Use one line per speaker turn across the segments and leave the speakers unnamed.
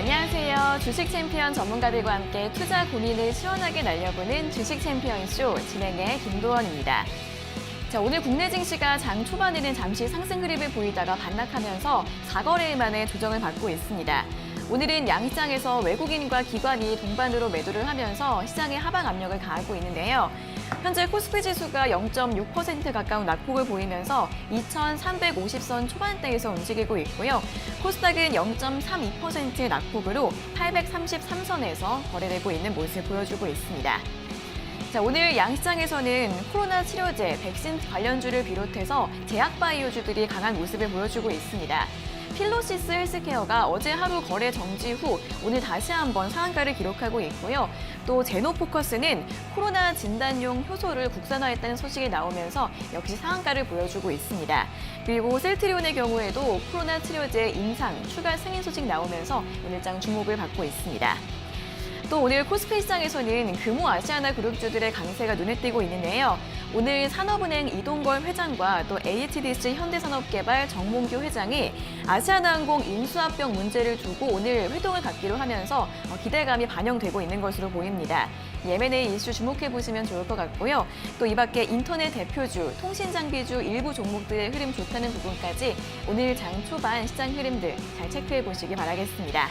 안녕하세요. 주식 챔피언 전문가들과 함께 투자 고민을 시원하게 날려보는 주식 챔피언 쇼 진행의 김도원입니다. 자, 오늘 국내 증시가 장 초반에는 잠시 상승 흐름을 보이다가 반락하면서 4거래일 만에 조정을 받고 있습니다. 오늘은 양시장에서 외국인과 기관이 동반으로 매도를 하면서 시장의 하방 압력을 가하고 있는데요. 현재 코스피 지수가 0.6% 가까운 낙폭을 보이면서 2,350선 초반대에서 움직이고 있고요. 코스닥은 0.32%의 낙폭으로 833선에서 거래되고 있는 모습을 보여주고 있습니다. 자, 오늘 양시장에서는 코로나 치료제, 백신 관련주를 비롯해서 제약바이오주들이 강한 모습을 보여주고 있습니다. 필로시스 헬스케어가 어제 하루 거래 정지 후 오늘 다시 한번 상한가를 기록하고 있고요. 또 제노포커스는 코로나 진단용 효소를 국산화했다는 소식이 나오면서 역시 상한가를 보여주고 있습니다. 그리고 셀트리온의 경우에도 코로나 치료제 임상 추가 승인 소식 나오면서 오늘장 주목을 받고 있습니다. 또 오늘 코스피 시장에서는 금호아시아나 그룹주들의 강세가 눈에 띄고 있는데요. 오늘 산업은행 이동걸 회장과 또 HDC 현대산업개발 정몽규 회장이 아시아나항공 인수합병 문제를 두고 오늘 회동을 갖기로 하면서 기대감이 반영되고 있는 것으로 보입니다. M&A 이슈 주목해보시면 좋을 것 같고요. 또 이 밖에 인터넷 대표주, 통신장비주 일부 종목들의 흐름 좋다는 부분까지 오늘 장 초반 시장 흐름들 잘 체크해보시기 바라겠습니다.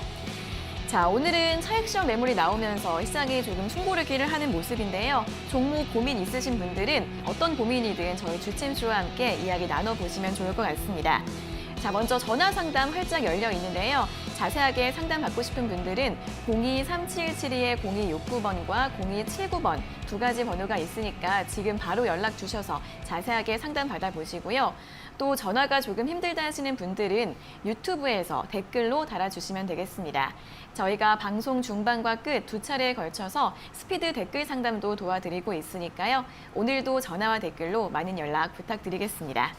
자, 오늘은 차익시험 매물이 나오면서 시장이 조금 숨고르기를 하는 모습인데요. 종목 고민 있으신 분들은 어떤 고민이든 저희 주챔쇼와 함께 이야기 나눠보시면 좋을 것 같습니다. 자, 먼저 전화 상담 활짝 열려 있는데요. 자세하게 상담 받고 싶은 분들은 02-3772-0269번과 0279번 두 가지 번호가 있으니까 지금 바로 연락 주셔서 자세하게 상담 받아보시고요. 또 전화가 조금 힘들다 하시는 분들은 유튜브에서 댓글로 달아주시면 되겠습니다. 저희가 방송 중반과 끝 두 차례에 걸쳐서 스피드 댓글 상담도 도와드리고 있으니까요. 오늘도 전화와 댓글로 많은 연락 부탁드리겠습니다.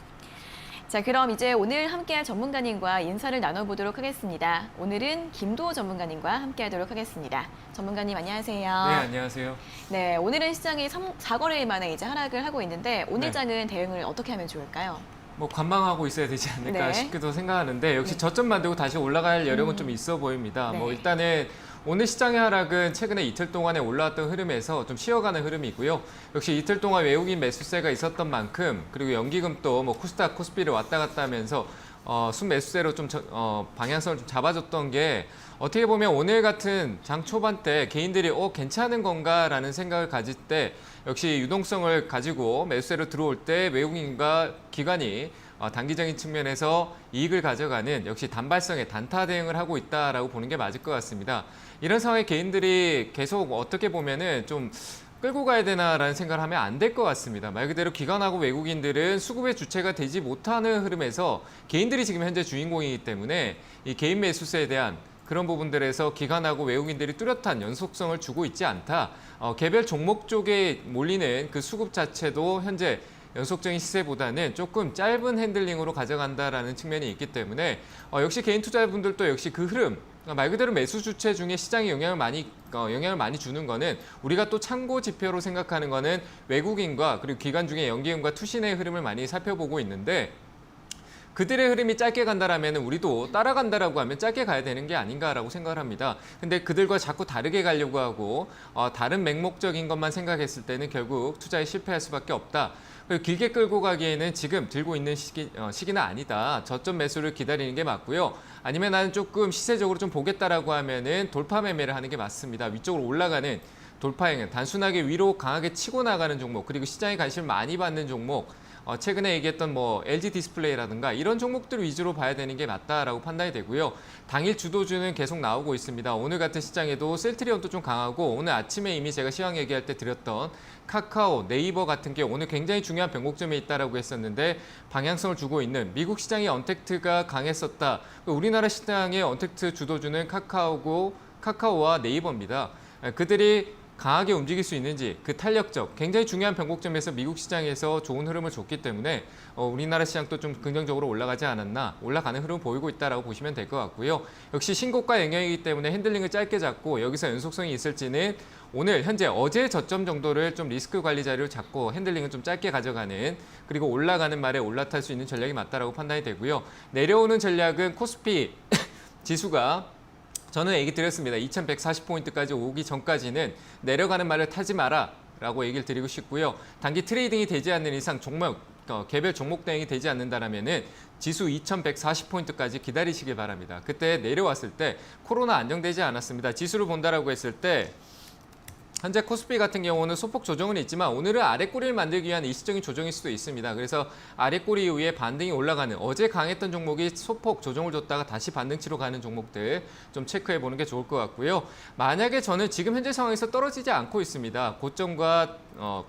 자, 그럼 이제 오늘 함께할 전문가님과 인사를 나눠보도록 하겠습니다. 오늘은 김도호 전문가님과 함께하도록 하겠습니다. 전문가님 안녕하세요.
네, 안녕하세요.
네, 오늘은 시장이 4거래일 만에 이제 하락을 하고 있는데 오늘
네.
장은 대응을 어떻게 하면 좋을까요?
뭐 관망하고 있어야 되지 않을까
네.
싶기도 생각하는데 역시
네.
저점 만들고 다시 올라갈 여력은 좀 있어 보입니다.
네.
뭐 일단은 오늘 시장의 하락은 최근에 이틀 동안에 올라왔던 흐름에서 좀 쉬어가는 흐름이고요. 역시 이틀 동안 외국인 매수세가 있었던 만큼 그리고 연기금도 뭐 코스닥, 코스피를 왔다 갔다 하면서 순매수세로 좀 방향성을 좀 잡아줬던 게 어떻게 보면 오늘 같은 장 초반 때 개인들이 괜찮은 건가라는 생각을 가질 때 역시 유동성을 가지고 매수세로 들어올 때 외국인과 기관이 단기적인 측면에서 이익을 가져가는 역시 단발성의 단타 대응을 하고 있다라고 보는 게 맞을 것 같습니다. 이런 상황에 개인들이 계속 어떻게 보면은 좀 끌고 가야 되나라는 생각을 하면 안 될 것 같습니다. 말 그대로 기관하고 외국인들은 수급의 주체가 되지 못하는 흐름에서 개인들이 지금 현재 주인공이기 때문에 이 개인 매수세에 대한 그런 부분들에서 기관하고 외국인들이 뚜렷한 연속성을 주고 있지 않다. 개별 종목 쪽에 몰리는 그 수급 자체도 현재 연속적인 시세보다는 조금 짧은 핸들링으로 가져간다라는 측면이 있기 때문에 역시 개인 투자자분들도 역시 그 흐름, 말 그대로 매수 주체 중에 시장에 영향을 많이 주는 거는 우리가 또 참고 지표로 생각하는 거는 외국인과 그리고 기관 중에 연기금과 투신의 흐름을 많이 살펴보고 있는데 그들의 흐름이 짧게 간다라면 우리도 따라간다라고 하면 짧게 가야 되는 게 아닌가라고 생각을 합니다. 근데 그들과 자꾸 다르게 가려고 하고 다른 맹목적인 것만 생각했을 때는 결국 투자에 실패할 수밖에 없다. 그리고 길게 끌고 가기에는 지금 들고 있는 시기는 아니다. 저점 매수를 기다리는 게 맞고요. 아니면 나는 조금 시세적으로 좀 보겠다라고 하면은 돌파 매매를 하는 게 맞습니다. 위쪽으로 올라가는 돌파행은 단순하게 위로 강하게 치고 나가는 종목 그리고 시장에 관심을 많이 받는 종목 최근에 얘기했던 뭐 LG 디스플레이라든가 이런 종목들 위주로 봐야 되는 게 맞다라고 판단이 되고요. 당일 주도주는 계속 나오고 있습니다. 오늘 같은 시장에도 셀트리온도 좀 강하고 오늘 아침에 이미 제가 시황 얘기할 때 드렸던 카카오, 네이버 같은 게 오늘 굉장히 중요한 변곡점에 있다라고 했었는데 방향성을 주고 있는 미국 시장의 언택트가 강했었다. 우리나라 시장의 언택트 주도주는 카카오와 네이버입니다. 그들이 강하게 움직일 수 있는지 그 탄력적 굉장히 중요한 변곡점에서 미국 시장에서 좋은 흐름을 줬기 때문에 우리나라 시장도 좀 긍정적으로 올라가지 않았나 올라가는 흐름을 보이고 있다라고 보시면 될 것 같고요. 역시 신고가 영역이기 때문에 핸들링을 짧게 잡고 여기서 연속성이 있을지는 오늘 현재 어제 저점 정도를 좀 리스크 관리 자료를 잡고 핸들링은 좀 짧게 가져가는 그리고 올라가는 말에 올라탈 수 있는 전략이 맞다라고 판단이 되고요. 내려오는 전략은 코스피 지수가 저는 얘기 드렸습니다. 2140포인트까지 오기 전까지는 내려가는 말을 타지 마라 라고 얘기를 드리고 싶고요. 단기 트레이딩이 되지 않는 이상 개별 종목 대응이 되지 않는다라면은 지수 2140포인트까지 기다리시길 바랍니다. 그때 내려왔을 때 코로나 안정되지 않았습니다. 지수를 본다라고 했을 때 현재 코스피 같은 경우는 소폭 조정은 있지만 오늘은 아래 꼬리를 만들기 위한 일시적인 조정일 수도 있습니다. 그래서 아래 꼬리 이후에 반등이 올라가는 어제 강했던 종목이 소폭 조정을 줬다가 다시 반등치로 가는 종목들 좀 체크해 보는 게 좋을 것 같고요. 만약에 저는 지금 현재 상황에서 떨어지지 않고 있습니다. 고점과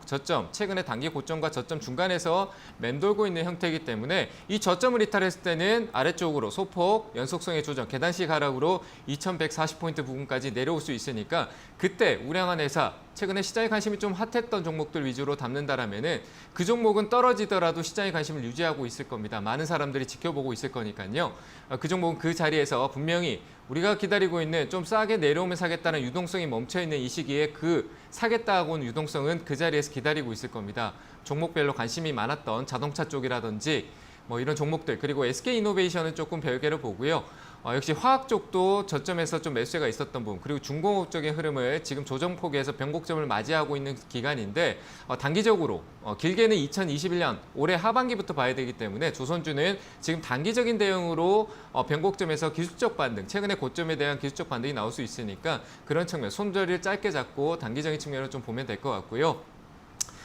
저점, 최근에 단기 고점과 저점 중간에서 맴돌고 있는 형태이기 때문에 이 저점을 이탈했을 때는 아래쪽으로 소폭 연속성의 조정, 계단식 하락으로 2140포인트 부근까지 내려올 수 있으니까 그때 우량한 회사, 최근에 시장에 관심이 좀 핫했던 종목들 위주로 담는다라면은 그 종목은 떨어지더라도 시장의 관심을 유지하고 있을 겁니다. 많은 사람들이 지켜보고 있을 거니까요. 그 종목은 그 자리에서 분명히 우리가 기다리고 있는 좀 싸게 내려오면 사겠다는 유동성이 멈춰있는 이 시기에 그 사겠다고 하는 유동성은 그 자리에서 기다리고 있을 겁니다. 종목별로 관심이 많았던 자동차 쪽이라든지 뭐 이런 종목들 그리고 SK이노베이션은 조금 별개로 보고요. 역시 화학 쪽도 저점에서 좀 매수세가 있었던 부분 그리고 중공업 쪽의 흐름을 지금 조정폭에서 변곡점을 맞이하고 있는 기간인데 단기적으로 길게는 2021년 올해 하반기부터 봐야 되기 때문에 조선주는 지금 단기적인 대응으로 변곡점에서 기술적 반등 최근에 고점에 대한 기술적 반등이 나올 수 있으니까 그런 측면 손절을 짧게 잡고 단기적인 측면을 좀 보면 될 것 같고요.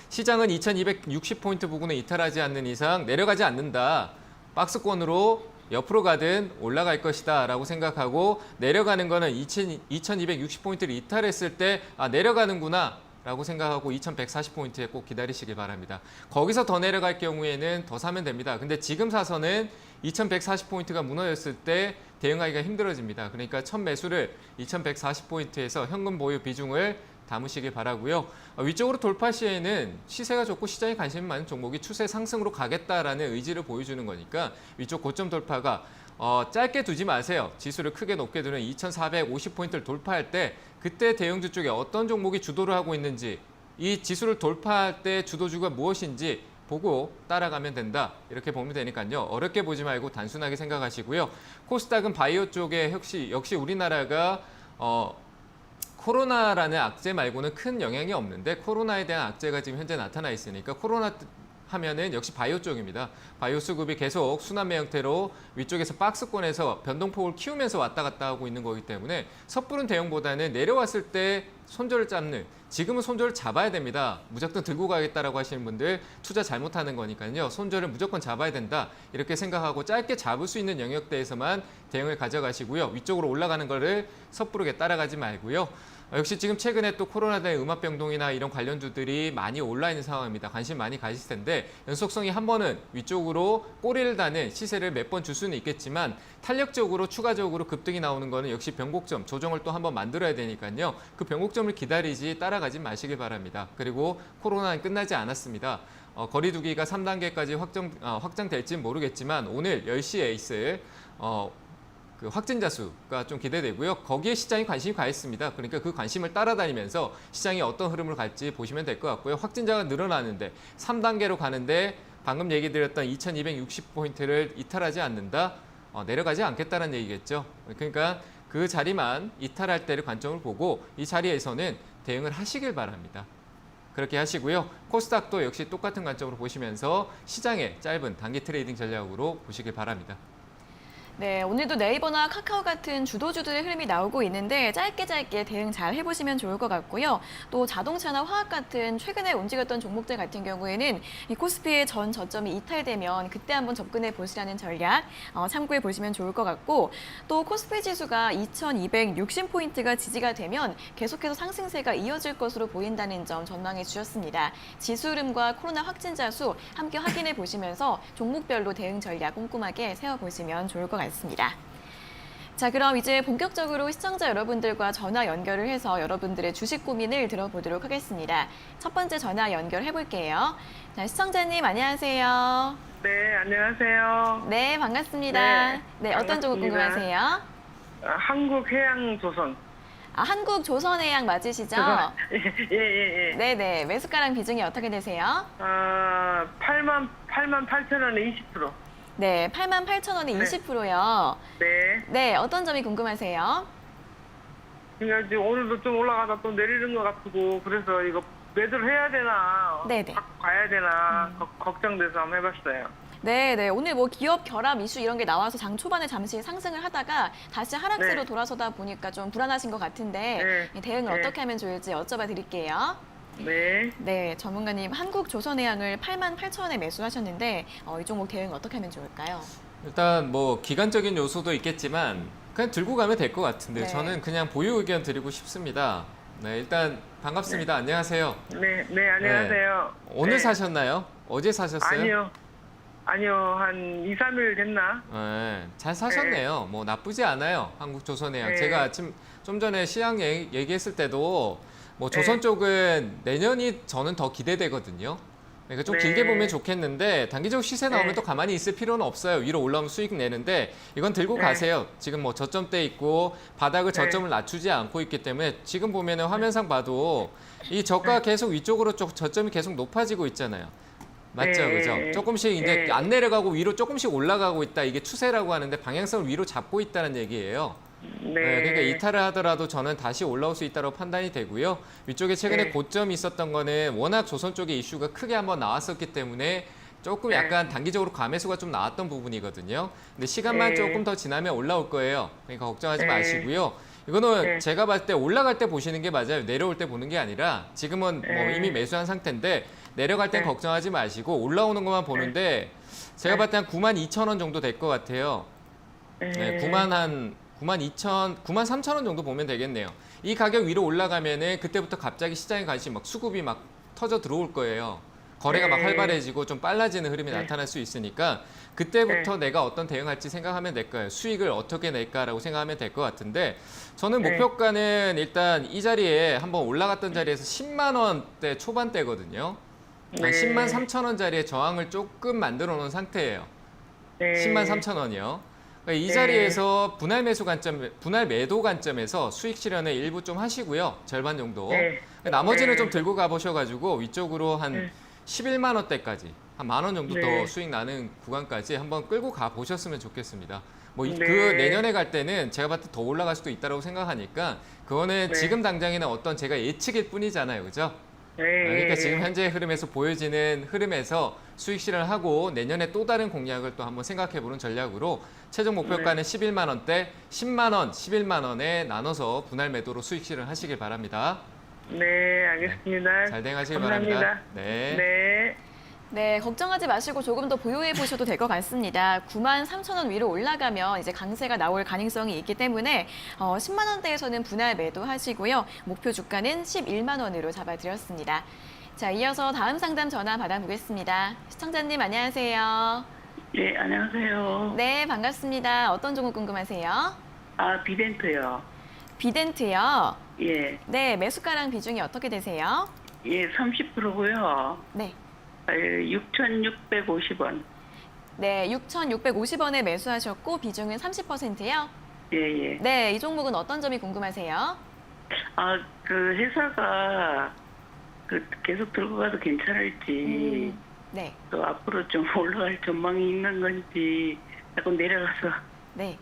시장은 2260포인트 부근에 이탈하지 않는 이상 내려가지 않는다. 박스권으로 옆으로 가든 올라갈 것이다 라고 생각하고 내려가는 거는 2260포인트를 이탈했을 때 내려가는구나 라고 생각하고 2140포인트에 꼭 기다리시길 바랍니다. 거기서 더 내려갈 경우에는 더 사면 됩니다. 근데 지금 사서는 2140포인트가 무너졌을 때 대응하기가 힘들어집니다. 그러니까 첫 매수를 2140포인트에서 현금 보유 비중을 담으시길 바라고요. 위쪽으로 돌파 시에는 시세가 좋고 시장에 관심이 많은 종목이 추세 상승으로 가겠다라는 의지를 보여주는 거니까 위쪽 고점 돌파가 짧게 두지 마세요. 지수를 크게 높게 두는 2450포인트를 돌파할 때 그때 대형주 쪽에 어떤 종목이 주도를 하고 있는지 이 지수를 돌파할 때 주도주가 무엇인지 보고 따라가면 된다. 이렇게 보면 되니까요. 어렵게 보지 말고 단순하게 생각하시고요. 코스닥은 바이오 쪽에 역시 우리나라가 코로나라는 악재 말고는 큰 영향이 없는데 코로나에 대한 악재가 지금 현재 나타나 있으니까 코로나 하면은 역시 바이오 쪽입니다. 바이오 수급이 계속 순환매 형태로 위쪽에서 박스권에서 변동폭을 키우면서 왔다 갔다 하고 있는 거기 때문에 섣부른 대응보다는 내려왔을 때 손절을 잡는 지금은 손절을 잡아야 됩니다. 무작정 들고 가겠다라고 하시는 분들 투자 잘못하는 거니까요. 손절을 무조건 잡아야 된다. 이렇게 생각하고 짧게 잡을 수 있는 영역대에서만 대응을 가져가시고요. 위쪽으로 올라가는 거를 섣부르게 따라가지 말고요. 역시 지금 최근에 또 코로나 된 음압병동이나 이런 관련주들이 많이 올라 있는 상황입니다. 관심 많이 가실 텐데 연속성이 한 번은 위쪽으로 꼬리를 다는 시세를 몇 번 줄 수는 있겠지만 탄력적으로 추가적으로 급등이 나오는 거는 역시 변곡점 조정을 또 한 번 만들어야 되니까요. 그 변곡점을 기다리지 따라가지 마시길 바랍니다. 그리고 코로나는 끝나지 않았습니다. 거리두기가 3단계까지 확장될지는 모르겠지만 오늘 10시에 있을 그 확진자 수가 좀 기대되고요. 거기에 시장이 관심이 가 있습니다. 그러니까 그 관심을 따라다니면서 시장이 어떤 흐름을 갈지 보시면 될 것 같고요. 확진자가 늘어나는데 3단계로 가는데 방금 얘기 드렸던 2260포인트를 이탈하지 않는다. 내려가지 않겠다는 얘기겠죠. 그러니까 그 자리만 이탈할 때를 관점을 보고 이 자리에서는 대응을 하시길 바랍니다. 그렇게 하시고요. 코스닥도 역시 똑같은 관점으로 보시면서 시장의 짧은 단기 트레이딩 전략으로 보시길 바랍니다.
네, 오늘도 네이버나 카카오 같은 주도주들의 흐름이 나오고 있는데 짧게 대응 잘 해보시면 좋을 것 같고요. 또 자동차나 화학 같은 최근에 움직였던 종목들 같은 경우에는 이 코스피의 전 저점이 이탈되면 그때 한번 접근해 보시라는 전략 참고해 보시면 좋을 것 같고 또 코스피 지수가 2260포인트가 지지가 되면 계속해서 상승세가 이어질 것으로 보인다는 점 전망해 주셨습니다. 지수 흐름과 코로나 확진자 수 함께 확인해 보시면서 종목별로 대응 전략 꼼꼼하게 세워보시면 좋을 것 같습니다. 자, 그럼 이제 본격적으로 시청자 여러분들과 전화 연결을 해서 여러분들의 주식 고민을 들어보도록 하겠습니다. 첫 번째 전화 연결해 볼게요. 자, 시청자님 안녕하세요.
네, 안녕하세요.
네, 반갑습니다. 네, 어떤 종목 궁금하세요?
한국해양조선.
한국 조선해양 맞으시죠?
예.
네네, 매수가랑 비중이 어떻게 되세요?
88,000원에 20%.
네, 88,000원에
네.
20%요.
네.
네, 어떤 점이 궁금하세요?
그러니까 이제 오늘도 좀 올라가다 또 내리는 것 같고 그래서 이거 매도를 해야 되나
네네.
갖고 가야 되나 걱정돼서 한번 해봤어요.
네, 오늘 뭐 기업 결합 이슈 이런 게 나와서 장 초반에 잠시 상승을 하다가 다시 하락세로
네.
돌아서다 보니까 좀 불안하신 것 같은데
네.
대응을
네.
어떻게 하면 좋을지 여쭤봐 드릴게요.
네.
네, 전문가님 한국조선해양을 88,000원에 매수하셨는데 이 종목 대응 어떻게 하면 좋을까요?
일단 뭐 기간적인 요소도 있겠지만 그냥 들고 가면 될 것 같은데
네.
저는 그냥 보유 의견 드리고 싶습니다. 네, 일단 반갑습니다. 안녕하세요.
네. 네. 안녕하세요.
오늘
네.
사셨나요? 어제 사셨어요?
아니요. 한 2, 3일 됐나?
네, 잘 사셨네요. 뭐 나쁘지 않아요. 한국조선해양.
네.
제가 좀 전에 시향 얘기했을 때도 뭐 조선
네.
쪽은 내년이 저는 더 기대되거든요. 그러니까 좀
네.
길게 보면 좋겠는데 단기적 시세 나오면
네.
또 가만히 있을 필요는 없어요. 위로 올라오면 수익 내는데 이건 들고
네.
가세요. 지금 뭐 저점대 있고 바닥을
네.
저점을 낮추지 않고 있기 때문에 지금 보면은 화면상 봐도 이 저가 계속 위쪽으로 저점이 계속 높아지고 있잖아요. 맞죠,
네.
그죠? 조금씩 이제
네.
안 내려가고 위로 조금씩 올라가고 있다. 이게 추세라고 하는데 방향성을 위로 잡고 있다는 얘기예요.
네.
그러니까 이탈을 하더라도 저는 다시 올라올 수 있다고 판단이 되고요. 위쪽에 최근에
네.
고점이 있었던 거는 워낙 조선 쪽에 이슈가 크게 한번 나왔었기 때문에 조금
네.
약간 단기적으로 감매수가 좀 나왔던 부분이거든요. 근데 시간만
네.
조금 더 지나면 올라올 거예요. 그러니까 걱정하지
네.
마시고요. 이거는
네.
제가 봤을 때 올라갈 때 보시는 게 맞아요. 내려올 때 보는 게 아니라 지금은 뭐
네.
이미 매수한 상태인데 내려갈 땐
네.
걱정하지 마시고 올라오는 것만 보는데 제가 봤을 때 한 92,000원 정도 될 것 같아요. 네, 93,000원 정도 보면 되겠네요. 이 가격 위로 올라가면은 그때부터 갑자기 시장에 관심 막 수급이 막 터져 들어올 거예요. 거래가 막
네.
활발해지고 좀 빨라지는 흐름이
네.
나타날 수 있으니까 그때부터 내가 어떤 대응할지 생각하면 될 거예요. 수익을 어떻게 낼까라고 생각하면 될 것 같은데 저는
네.
목표가는 일단 이 자리에 한번 올라갔던 자리에서 10만 원대 초반대거든요. 한 10만 3천 원짜리의 저항을 조금 만들어 놓은 상태예요.
네.
10만 3천 원이요. 그러니까 이
네.
자리에서 분할 매도 관점에서 수익 실현을 일부 좀 하시고요. 절반 정도.
네.
나머지는
네.
좀 들고 가보셔가지고 위쪽으로 한
네.
11만 원대까지 한 10,000원 정도
네.
더 수익 나는 구간까지 한번 끌고 가 보셨으면 좋겠습니다. 뭐 그
네.
내년에 갈 때는 제가 봤을 때 더 올라갈 수도 있다고 생각하니까 그거는
네.
지금 당장에는 어떤 제가 예측일 뿐이잖아요, 그죠?
네.
그러니까 지금 현재 흐름에서 보여지는 흐름에서 수익 실현을 하고 내년에 또 다른 공략을 또 한번 생각해보는 전략으로 최종 목표가는 11만 원대, 10만 원, 11만 원에 나눠서 분할 매도로 수익 실현하시길 바랍니다.
네, 알겠습니다.
잘 대응하시길
감사합니다.
바랍니다. 네.
네.
네, 걱정하지 마시고 조금 더 보유해 보셔도 될 것 같습니다. 93,000원 위로 올라가면 이제 강세가 나올 가능성이 있기 때문에 10만 원대에서는 분할 매도하시고요. 목표 주가는 11만 원으로 잡아드렸습니다. 자, 이어서 다음 상담 전화 받아보겠습니다. 시청자님 안녕하세요.
네, 안녕하세요.
네, 반갑습니다. 어떤 종목 궁금하세요?
아, 비덴트요.
비덴트요.
예,
네, 매수가랑 비중이 어떻게 되세요?
예, 30%고요.
네.
6,650원.
네, 6,650원에 매수하셨고 비중은 30%요.
예, 예.
네, 이 종목은 어떤 점이 궁금하세요?
아, 그 회사가 계속 들고 가도 괜찮을지,
네,
또 앞으로 좀 올라갈 전망이 있는 건지, 자꾸 내려가서
네.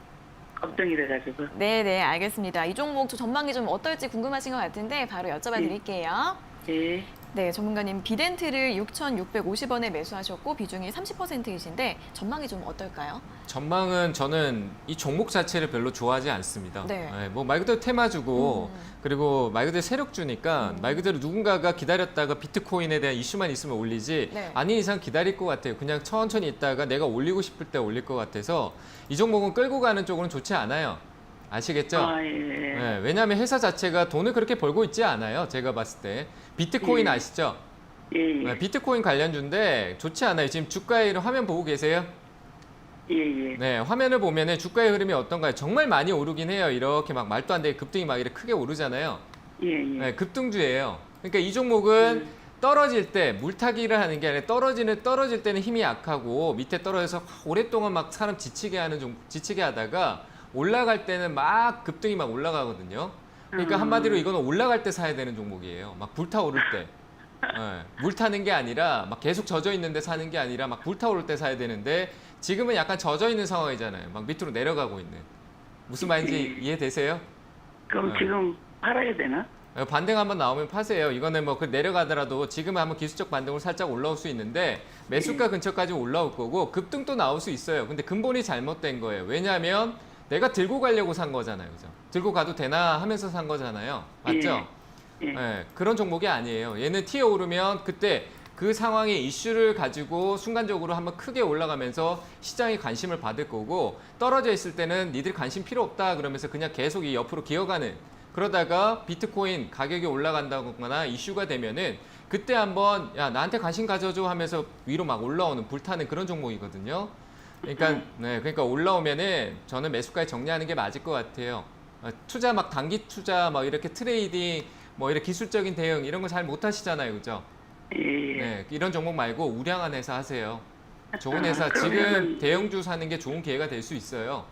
걱정이 돼가지고.
네, 알겠습니다. 이 종목 전망이 좀 어떨지 궁금하신 것 같은데 바로 여쭤봐 드릴게요.
예,
네, 전문가님 비덴트를 6,650원에 매수하셨고 비중이 30%이신데 전망이 좀 어떨까요?
전망은 저는 이 종목 자체를 별로 좋아하지 않습니다.
네.
뭐 말 그대로 테마주고 그리고 말 그대로 세력주니까 말 그대로 누군가가 기다렸다가 비트코인에 대한 이슈만 있으면 올리지
네.
아닌 이상 기다릴 것 같아요. 그냥 천천히 있다가 내가 올리고 싶을 때 올릴 것 같아서 이 종목은 끌고 가는 쪽으로는 좋지 않아요. 아시겠죠?
아, 예.
네, 왜냐하면 회사 자체가 돈을 그렇게 벌고 있지 않아요. 제가 봤을 때. 비트코인 아시죠?
예, 예.
네, 비트코인 관련주인데 좋지 않아요. 지금 주가의 화면 보고 계세요?
예, 예.
네, 화면을 보면은 주가의 흐름이 어떤가요? 정말 많이 오르긴 해요. 이렇게 막 말도 안 되게 급등이 막 이렇게 크게 오르잖아요.
예, 예.
네, 급등주예요. 그러니까 이 종목은 떨어질 때 물타기를 하는 게 아니라 떨어질 때는 힘이 약하고 밑에 떨어져서 오랫동안 막 사람 지치게 하다가 올라갈 때는 막 급등이 막 올라가거든요. 그러니까 한마디로 이거는 올라갈 때 사야 되는 종목이에요. 막 불타오를 때. 네, 물 타는 게 아니라 막 계속 젖어 있는데 사는 게 아니라 막 불타오를 때 사야 되는데 지금은 약간 젖어 있는 상황이잖아요. 막 밑으로 내려가고 있는. 무슨 말인지 이해되세요?
그럼
네.
지금 팔아야 되나?
반등 한번 나오면 파세요. 이거는 뭐 그 내려가더라도 지금 한번 기술적 반등으로 살짝 올라올 수 있는데 매수가 근처까지 올라올 거고 급등도 나올 수 있어요. 근데 근본이 잘못된 거예요. 왜냐하면 내가 들고 가려고 산 거잖아요. 그죠? 들고 가도 되나 하면서 산 거잖아요. 맞죠?
예.
네, 그런 종목이 아니에요. 얘는 튀어 오르면 그때 그 상황의 이슈를 가지고 순간적으로 한번 크게 올라가면서 시장이 관심을 받을 거고 떨어져 있을 때는 니들 관심 필요 없다 그러면서 그냥 계속 이 옆으로 기어가는 그러다가 비트코인 가격이 올라간다거나 이슈가 되면은 그때 한번 야 나한테 관심 가져줘 하면서 위로 막 올라오는 불타는 그런 종목이거든요. 그러니까 올라오면은 저는 매수가에 정리하는 게 맞을 것 같아요. 투자 막 단기 투자 막 이렇게 트레이딩 뭐 이렇게 기술적인 대응 이런 거 잘 못하시잖아요, 그죠?
예.
네, 이런 종목 말고 우량한 회사 하세요. 좋은 회사 지금
그러면은-
대형주 사는 게 좋은 기회가 될 수 있어요.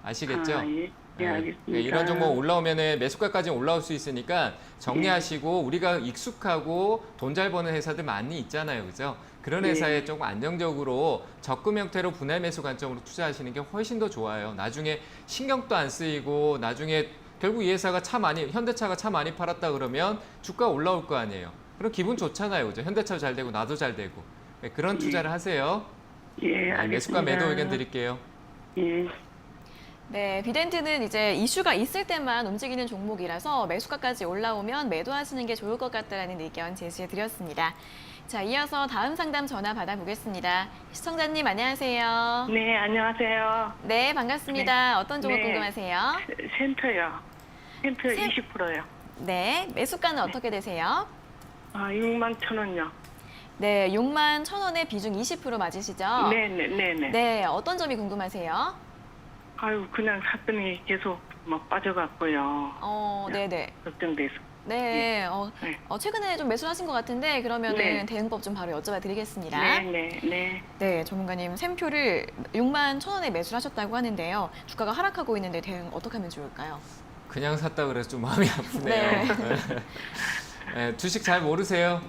아시겠죠?
아, 예. 예, 알겠습니다.
네, 이런 종목 올라오면은 매수가까지 올라올 수 있으니까 정리하시고 우리가 익숙하고 돈 잘 버는 회사들 많이 있잖아요, 그죠? 그런
네.
회사에 조금 안정적으로 적금 형태로 분할 매수 관점으로 투자하시는 게 훨씬 더 좋아요. 나중에 신경도 안 쓰이고 나중에 결국 이 회사가 현대차가 차 많이 팔았다 그러면 주가 올라올 거 아니에요. 그럼 기분 좋잖아요, 그죠? 현대차도 잘 되고 나도 잘 되고 네, 그런 투자를 하세요.
예,
네,
알겠습니다.
매수가 매도 의견 드릴게요.
예.
네, 비덴트는 이제 이슈가 있을 때만 움직이는 종목이라서 매수가까지 올라오면 매도하시는 게 좋을 것 같다라는 의견 제시해 드렸습니다. 자, 이어서 다음 상담 전화 받아보겠습니다. 시청자님 안녕하세요.
네, 안녕하세요.
네, 반갑습니다. 어떤 종목
네.
궁금하세요?
센터요. 센터
센-
20%요.
네, 매수가는 어떻게 되세요?
아, 6만 1,000원요.
네, 6만 1,000원에 비중 20% 맞으시죠?
네네.
네, 어떤 점이 궁금하세요?
아유, 그냥 샀더니 계속 막 빠져갖고요.
네네.
걱정돼서.
네,
네.
최근에 좀 매수하신 것 같은데 그러면은
네.
대응법 좀 바로 여쭤봐 드리겠습니다.
네.
네, 전문가님 샘표를 6만 1,000원에 매수하셨다고 하는데요. 주가가 하락하고 있는데 대응 어떻게 하면 좋을까요?
그냥 샀다 그래서 좀 마음이 아프네요.
네.
네, 주식 잘 모르세요?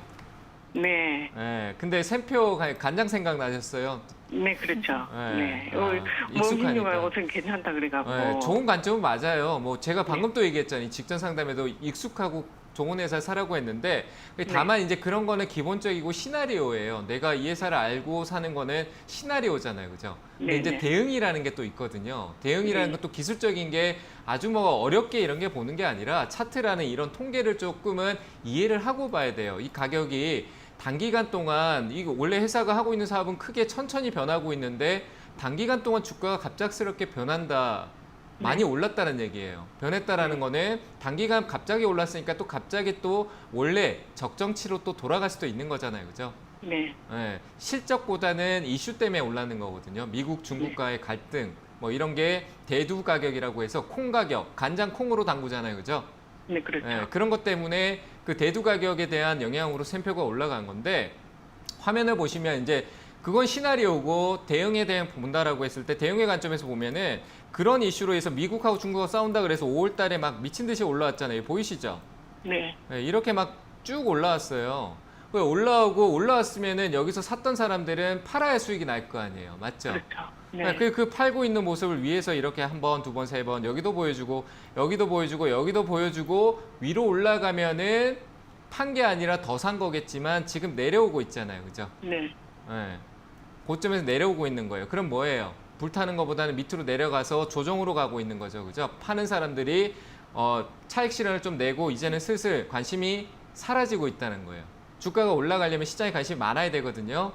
네.
네, 근데 샘표 간장 생각 나셨어요?
네, 그렇죠.
네.
네.
아,
몸
익숙하니까.
힘들고 우선 괜찮다 그래갖고.
네, 좋은 관점은 맞아요. 뭐 제가
네.
방금 또 얘기했잖아요. 직전 상담에도 익숙하고 좋은 회사 사라고 했는데 다만 이제 그런 거는 기본적이고 시나리오예요. 내가 이 회사를 알고 사는 거는 시나리오잖아요. 그죠? 근데
네,
이제
네.
대응이라는 게 또 있거든요. 대응이라는
네.
것도 기술적인 게 아주 뭐 어렵게 이런 게 보는 게 아니라 차트라는 이런 통계를 조금은 이해를 하고 봐야 돼요. 이 가격이 단기간 동안 이거 원래 회사가 하고 있는 사업은 크게 천천히 변하고 있는데 단기간 동안 주가가 갑작스럽게 변한다. 많이 올랐다는 얘기예요. 변했다라는 거는 단기간 갑자기 올랐으니까 또 갑자기 또 원래 적정치로 또 돌아갈 수도 있는 거잖아요. 그죠?
네.
예, 실적보다는 이슈 때문에 올라는 거거든요. 미국, 중국과의 갈등, 뭐 이런 게 대두 가격이라고 해서 콩 가격, 간장 콩으로 담그잖아요. 그죠?
네, 그렇죠.
예, 그런 것 때문에 그 대두 가격에 대한 영향으로 샘표가 올라간 건데 화면을 보시면 이제 그건 시나리오고 대응에 대한 본다라고 했을 때 대응의 관점에서 보면은 그런 이슈로 해서 미국하고 중국하고 싸운다 그래서 5월 달에 막 미친 듯이 올라왔잖아요. 보이시죠?
네.
예, 이렇게 막 쭉 올라왔어요. 올라왔으면은 여기서 샀던 사람들은 팔아야 수익이 날 거 아니에요. 맞죠?
그렇죠.
네.
네.
그 팔고 있는 모습을 위해서 이렇게 한 번, 두 번, 세 번 여기도 보여주고 여기도 보여주고 여기도 보여주고 위로 올라가면은 판 게 아니라 더 산 거겠지만 지금 내려오고 있잖아요. 그죠?
네.
네. 고점에서 내려오고 있는 거예요. 그럼 뭐예요? 불타는 것보다는 밑으로 내려가서 조정으로 가고 있는 거죠. 그죠? 파는 사람들이 차익 실현을 좀 내고 이제는 슬슬 관심이 사라지고 있다는 거예요. 주가가 올라가려면 시장에 관심이 많아야 되거든요.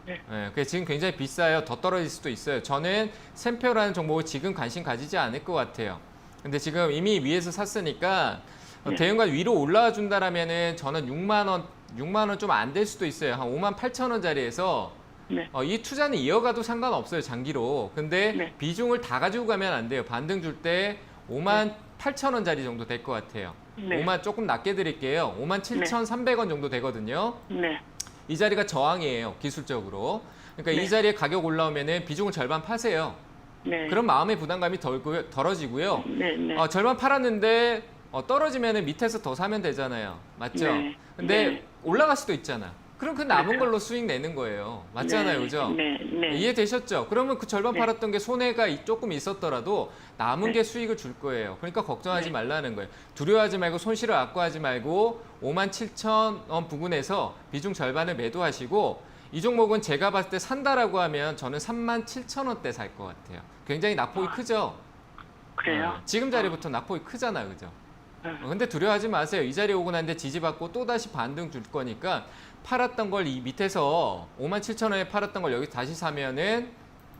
네.
그래서 지금 굉장히 비싸요. 더 떨어질 수도 있어요. 저는 샘표라는 종목을 지금 관심 가지지 않을 것 같아요. 근데 지금 이미 위에서 샀으니까
네.
대형가 위로 올라와 준다라면은 저는 6만 원 좀 안 될 수도 있어요. 한 5만 8천 원짜리에서
네.
이 투자는 이어가도 상관없어요. 장기로. 근데
네.
비중을 다 가지고 가면 안 돼요. 반등 줄 때 5만 8천 원짜리 정도 될 것 같아요.
네.
5만 조금 낮게 드릴게요. 5만 7,300원 정도 되거든요.
네.
이 자리가 저항이에요. 기술적으로. 그러니까
네.
이 자리에 가격 올라오면은 비중을 절반 파세요.
네.
그럼 마음의 부담감이 덜어지고요.
네.
절반 팔았는데 떨어지면은 밑에서 더 사면 되잖아요. 맞죠?
네.
근데
네.
올라갈 수도 있잖아. 그럼 그 남은 걸로 수익 내는 거예요. 맞잖아요, 그죠?
네.
이해되셨죠? 그러면 그 절반
네.
팔았던 게 손해가 조금 있었더라도 남은
네.
게 수익을 줄 거예요. 그러니까 걱정하지
네.
말라는 거예요. 두려워하지 말고 손실을 악화하지 말고 57,000원 부근에서 비중 절반을 매도하시고 이 종목은 제가 봤을 때 산다라고 하면 저는 37,000원대 살 것 같아요. 굉장히 낙폭이 크죠?
그래요?
지금 자리부터 낙폭이 크잖아요, 그죠?
네.
근데 두려워하지 마세요. 이 자리에 오고 난데 지지받고 또다시 반등 줄 거니까 팔았던 걸 이 밑에서 57,000원에 팔았던 걸 여기 다시 사면은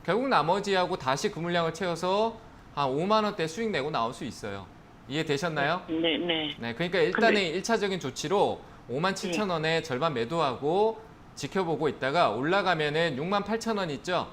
결국 나머지하고 다시 그 물량을 채워서 한 5만 원대 수익 내고 나올 수 있어요. 이해되셨나요?
네.
네, 그러니까 일단은 일차적인 조치로 57,000원에 절반 매도하고 지켜보고 있다가 올라가면은 68,000원 있죠?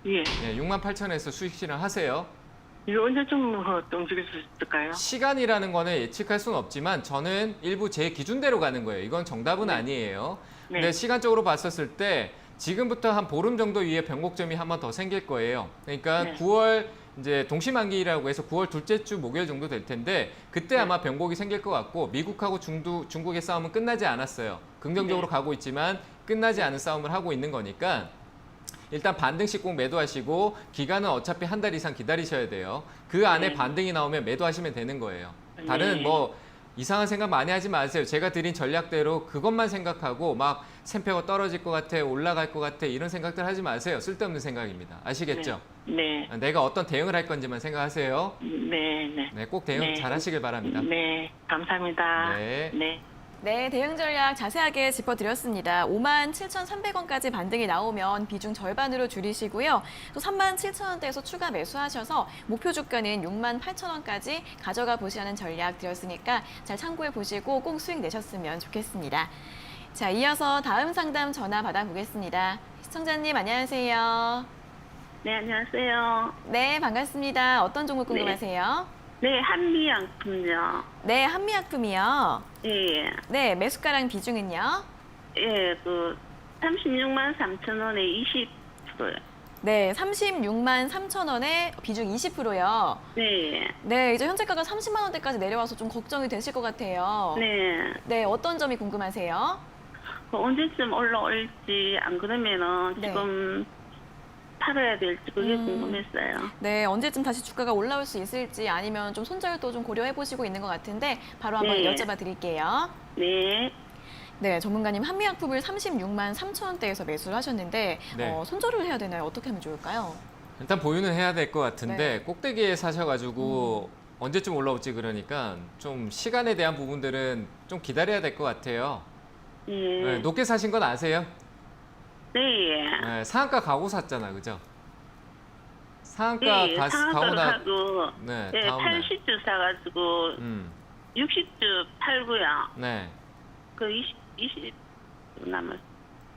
예.
네, 68,000원에서 수익 실현하세요.
이거 언제쯤 움직일 수 있을까요?
시간이라는 거는 예측할 수는 없지만 저는 일부 제 기준대로 가는 거예요. 이건 정답은
네.
아니에요.
네.
근데 시간적으로 봤었을 때 지금부터 한 보름 정도 위에 변곡점이 한 번 더 생길 거예요. 그러니까
네.
9월 이제 동시만기라고 해서 9월 둘째 주 목요일 정도 될 텐데 그때
네.
아마 변곡이 생길 것 같고 미국하고 중국의 싸움은 끝나지 않았어요. 긍정적으로
네.
가고 있지만 끝나지 않은 싸움을 하고 있는 거니까 일단 반등씩 꼭 매도하시고 기간은 어차피 한 달 이상 기다리셔야 돼요. 그 안에
네.
반등이 나오면 매도하시면 되는 거예요. 다른
네.
뭐 이상한 생각 많이 하지 마세요. 제가 드린 전략대로 그것만 생각하고 막 샘표가 떨어질 것 같아, 올라갈 것 같아 이런 생각들 하지 마세요. 쓸데없는 생각입니다. 아시겠죠?
네.
내가 어떤 대응을 할 건지만 생각하세요.
네.
네, 꼭 대응
네.
잘 하시길 바랍니다.
네. 감사합니다.
네.
네.
네, 대응 전략 자세하게 짚어드렸습니다. 57,300원까지 반등이 나오면 비중 절반으로 줄이시고요. 또 37,000원대에서 추가 매수하셔서 목표 주가는 68,000원까지 가져가 보시라는 전략 드렸으니까 잘 참고해 보시고 꼭 수익 내셨으면 좋겠습니다. 자, 이어서 다음 상담 전화 받아보겠습니다. 시청자님 안녕하세요.
네, 안녕하세요.
네, 반갑습니다. 어떤 종목 궁금하세요?
네, 한미양품요.
네, 한미약품이요.
예.
네, 매수가랑 비중은요?
예, 36만 3천 원에 20%요.
네, 36만 3천 원에 비중 20%요.
네.
네, 이제 현재가가 30만 원대까지 내려와서 좀 걱정이 되실 것 같아요.
네.
네, 어떤 점이 궁금하세요?
언제쯤 올라올지, 안 그러면은
네.
지금 팔아야 될지 그게 궁금했어요.
네, 언제쯤 다시 주가가 올라올 수 있을지 아니면 좀 손절도 좀 고려해 보시고 있는 것 같은데 바로 한번
네.
여쭤봐 드릴게요.
네.
네, 전문가님 한미약품을 36만 3천 원대에서 매수를 하셨는데
네.
손절을 해야 되나요? 어떻게 하면 좋을까요?
일단 보유는 해야 될 것 같은데
네.
꼭대기에 사셔가지고 언제쯤 올라올지 그러니까 좀 시간에 대한 부분들은 좀 기다려야 될 것 같아요.
예.
네, 높게 사신 건 아세요?
네.
네, 상한가 가고 샀잖아, 그죠? 상한가
네,
가고
상한가로
나.
하고,
네,
네,
다음날.
80주 사가지고, 60주 팔고요.
네,
그 20 남았어요.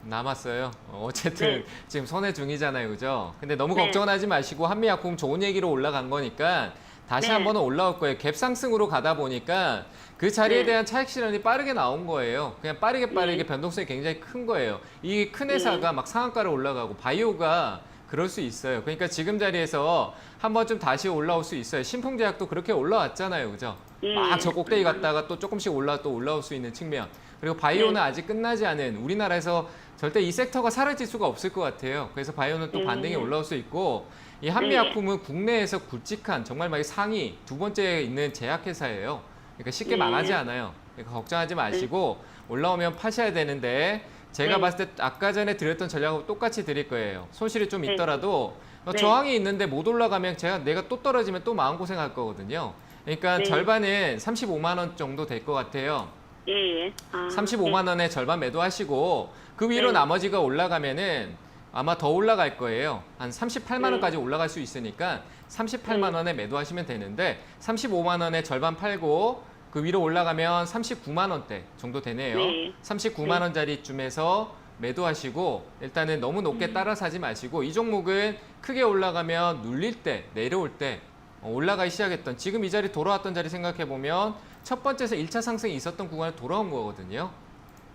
남았어요. 어쨌든
네.
지금 손해 중이잖아요, 그죠? 근데 너무
네.
걱정은 하지 마시고 한미약품 좋은 얘기로 올라간 거니까 다시
네.
한번은 올라올 거예요. 갭 상승으로 가다 보니까 그 자리에
네.
대한 차익 실현이 빠르게 나온 거예요. 그냥 빠르게
네.
변동성이 굉장히 큰 거예요. 이 큰 회사가 막 상한가로 올라가고 바이오가 그럴 수 있어요. 그러니까 지금 자리에서 한 번쯤 다시 올라올 수 있어요. 신풍제약도 그렇게 올라왔잖아요, 그죠?
예.
막 저 꼭대기 갔다가 또 조금씩 또 올라올 수 있는 측면. 그리고 바이오는
네.
아직 끝나지 않은 우리나라에서 절대 이 섹터가 사라질 수가 없을 것 같아요. 그래서 바이오는 또 반등이 올라올 수 있고 이 한미약품은 국내에서 굵직한 정말 막 상위 두 번째에 있는 제약회사예요. 그러니까 쉽게
네.
망하지 않아요. 그러니까 걱정하지 마시고 올라오면 파셔야 되는데 제가
네.
봤을 때 아까 전에 드렸던 전략하고 똑같이 드릴 거예요. 손실이 좀
네.
있더라도
네.
저항이 있는데 못 올라가면 내가 또 떨어지면 또 마음고생할 거거든요. 그러니까
네.
절반은 35만 원 정도 될 것 같아요.
예. 아,
35만 원에 절반 매도하시고 그 위로
네.
나머지가 올라가면은 아마 더 올라갈 거예요. 한 38만 원까지 올라갈 수 있으니까 38만 원에 매도하시면 되는데 35만 원에 절반 팔고 그 위로 올라가면 39만 원대 정도 되네요.
네.
39만 원짜리쯤에서 매도하시고 일단은 너무 높게 따라 사지 마시고 이 종목은 크게 올라가면 눌릴 때 내려올 때 올라가기 시작했던 지금 이 자리 돌아왔던 자리 생각해 보면 첫 번째에서 1차 상승이 있었던 구간에 돌아온 거거든요.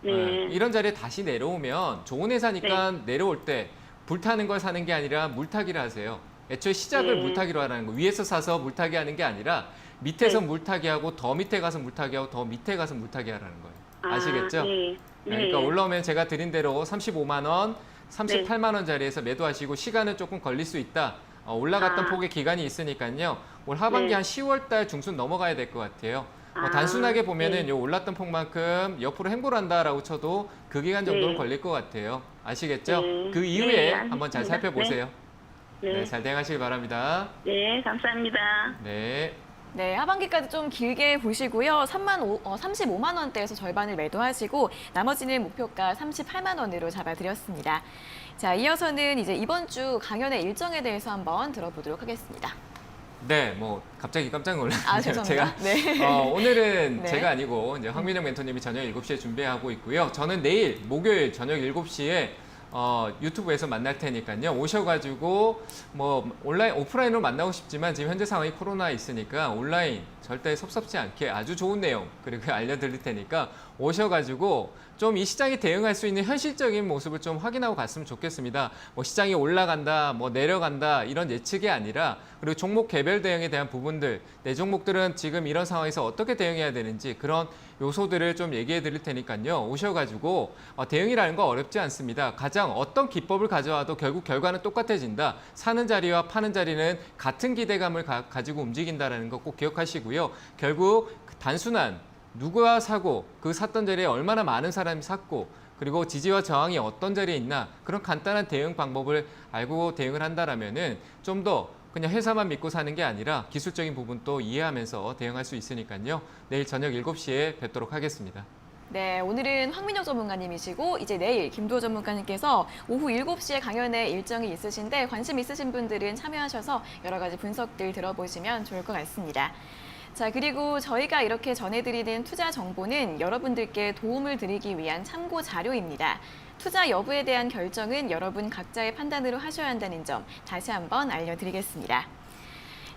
네.
이런 자리에 다시 내려오면 좋은 회사니까 내려올 때 불타는 걸 사는 게 아니라 물타기를 하세요. 애초에 시작을
네.
물타기로 하라는 거. 위에서 사서 물타기 하는 게 아니라 밑에서
네.
물타기 하고 더 밑에 가서 물타기 하고 더 밑에 가서 물타기 하라는 거예요. 아시겠죠?
네.
그러니까
네.
올라오면 제가 드린 대로 35만 원, 38만 원짜리에서 매도하시고 시간은 조금 걸릴 수 있다. 올라갔던
아.
폭의 기간이 있으니까요. 올 하반기
네.
한 10월 달 중순 넘어가야 될 것 같아요.
아,
단순하게 보면은
네.
요 올랐던 폭만큼 옆으로 횡보한다라고 쳐도 그 기간 정도는
네.
걸릴 것 같아요. 아시겠죠?
네.
그
네,
이후에
알겠습니다.
한번 잘 살펴보세요.
네.
네, 잘 대응하시길 바랍니다.
네, 감사합니다.
네.
네, 하반기까지 좀 길게 보시고요. 35만 원대에서 절반을 매도하시고 나머지는 목표가 38만 원으로 잡아드렸습니다. 자, 이어서는 이제 이번 주 강연의 일정에 대해서 한번 들어보도록 하겠습니다.
네, 뭐 갑자기 깜짝 놀랐네요.
아, 죄송합니다.
제가
네.
오늘은
네.
제가 아니고 이제 황민영 멘토님이 저녁 7시에 준비하고 있고요. 저는 내일 목요일 저녁 7시에 유튜브에서 만날 테니까요. 오셔가지고 뭐 온라인 오프라인으로 만나고 싶지만 지금 현재 상황이 코로나 있으니까 온라인 절대 섭섭지 않게 아주 좋은 내용 그리고 알려드릴 테니까 오셔가지고 좀 이 시장에 대응할 수 있는 현실적인 모습을 좀 확인하고 갔으면 좋겠습니다. 뭐 시장이 올라간다, 뭐 내려간다 이런 예측이 아니라 그리고 종목 개별 대응에 대한 부분들 내 종목들은 지금 이런 상황에서 어떻게 대응해야 되는지 그런 요소들을 좀 얘기해 드릴 테니까요. 오셔가지고 대응이라는 거 어렵지 않습니다. 가장 어떤 기법을 가져와도 결국 결과는 똑같아진다. 사는 자리와 파는 자리는 같은 기대감을 가지고 움직인다는 거 꼭 기억하시고요. 결국 단순한 누가 사고 그 샀던 자리에 얼마나 많은 사람이 샀고 그리고 지지와 저항이 어떤 자리에 있나 그런 간단한 대응 방법을 알고 대응을 한다라면은 좀 더 그냥 회사만 믿고 사는 게 아니라 기술적인 부분도 이해하면서 대응할 수 있으니까요. 내일 저녁 7시에 뵙도록 하겠습니다.
네, 오늘은 황민영 전문가님이시고 이제 내일 김도호 전문가님께서 오후 7시에 강연에 일정이 있으신데 관심 있으신 분들은 참여하셔서 여러 가지 분석들 들어보시면 좋을 것 같습니다. 자, 그리고 저희가 이렇게 전해드리는 투자 정보는 여러분들께 도움을 드리기 위한 참고 자료입니다. 투자 여부에 대한 결정은 여러분 각자의 판단으로 하셔야 한다는 점 다시 한번 알려드리겠습니다.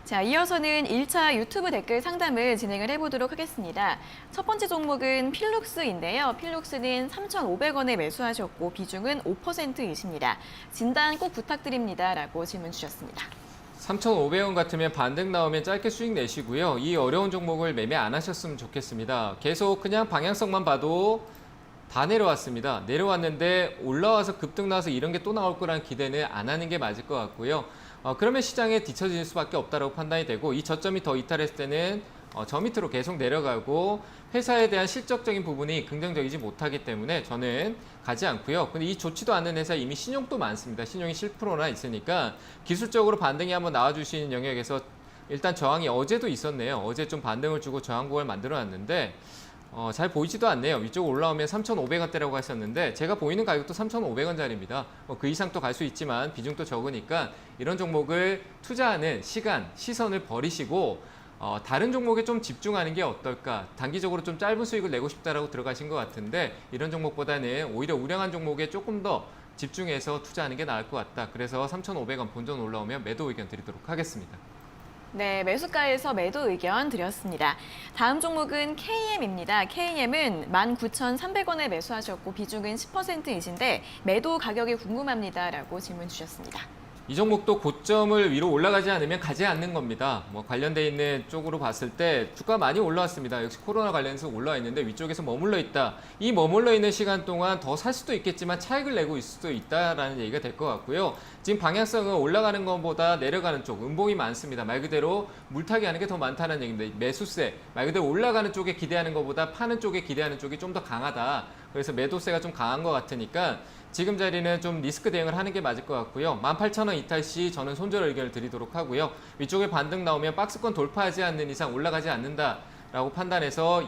자, 이어서는 1차 유튜브 댓글 상담을 진행을 해보도록 하겠습니다. 첫 번째 종목은 필룩스인데요. 필룩스는 3,500원에 매수하셨고 비중은 5%이십니다. 진단 꼭 부탁드립니다. 라고 질문 주셨습니다.
3,500원 같으면 반등 나오면 짧게 수익 내시고요. 이 어려운 종목을 매매 안 하셨으면 좋겠습니다. 계속 그냥 방향성만 봐도 다 내려왔습니다. 내려왔는데 올라와서 급등 나와서 이런 게 또 나올 거라는 기대는 안 하는 게 맞을 것 같고요. 그러면 시장에 뒤처질 수밖에 없다고 판단이 되고 이 저점이 더 이탈했을 때는 저 밑으로 계속 내려가고 회사에 대한 실적적인 부분이 긍정적이지 못하기 때문에 저는 가지 않고요. 근데 이 좋지도 않은 회사 이미 신용도 많습니다. 신용이 7%나 있으니까 기술적으로 반등이 한번 나와주시는 영역에서 일단 저항이 어제도 있었네요. 어제 좀 반등을 주고 저항구를 만들어놨는데 잘 보이지도 않네요. 위쪽 올라오면 3,500원대라고 하셨는데 제가 보이는 가격도 3,500원짜리입니다. 그 이상 또 갈 수 있지만 비중도 적으니까 이런 종목을 투자하는 시간, 시선을 버리시고 다른 종목에 좀 집중하는 게 어떨까? 단기적으로 좀 짧은 수익을 내고 싶다라고 들어가신 것 같은데 이런 종목보다는 오히려 우량한 종목에 조금 더 집중해서 투자하는 게 나을 것 같다. 그래서 3,500원 본전 올라오면 매도 의견 드리도록 하겠습니다.
네, 매수가에서 매도 의견 드렸습니다. 다음 종목은 KM입니다. KM은 19,300원에 매수하셨고 비중은 10%이신데 매도 가격이 궁금합니다. 라고 질문 주셨습니다.
이 종목도 고점을 위로 올라가지 않으면 가지 않는 겁니다. 뭐 관련돼 있는 쪽으로 봤을 때 주가 많이 올라왔습니다. 역시 코로나 관련해서 올라와 있는데 위쪽에서 머물러 있다. 이 머물러 있는 시간 동안 더 살 수도 있겠지만 차익을 내고 있을 수도 있다라는 얘기가 될 것 같고요. 지금 방향성은 올라가는 것보다 내려가는 쪽, 음봉이 많습니다. 말 그대로 물타기 하는 게 더 많다는 얘기인데 매수세, 말 그대로 올라가는 쪽에 기대하는 것보다 파는 쪽에 기대하는 쪽이 좀 더 강하다. 그래서 매도세가 좀 강한 것 같으니까 지금 자리는 좀 리스크 대응을 하는 게 맞을 것 같고요. 18,000원 이탈 시 저는 손절 의견을 드리도록 하고요. 위쪽에 반등 나오면 박스권 돌파하지 않는 이상 올라가지 않는다라고 판단해서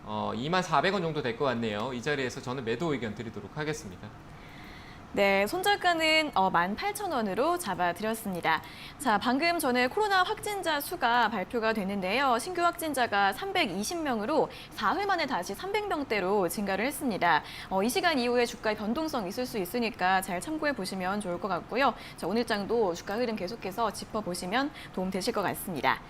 24,000원 정도 될 것 같네요. 이 자리에서 저는 매도 의견 드리도록 하겠습니다.
네, 손절가는 18,000원으로 잡아드렸습니다. 자, 방금 전에 코로나 확진자 수가 발표가 됐는데요. 신규 확진자가 320명으로 4회 만에 다시 300명대로 증가를 했습니다. 이 시간 이후에 주가의 변동성 있을 수 있으니까 잘 참고해 보시면 좋을 것 같고요. 자, 오늘장도 주가 흐름 계속해서 짚어보시면 도움 되실 것 같습니다.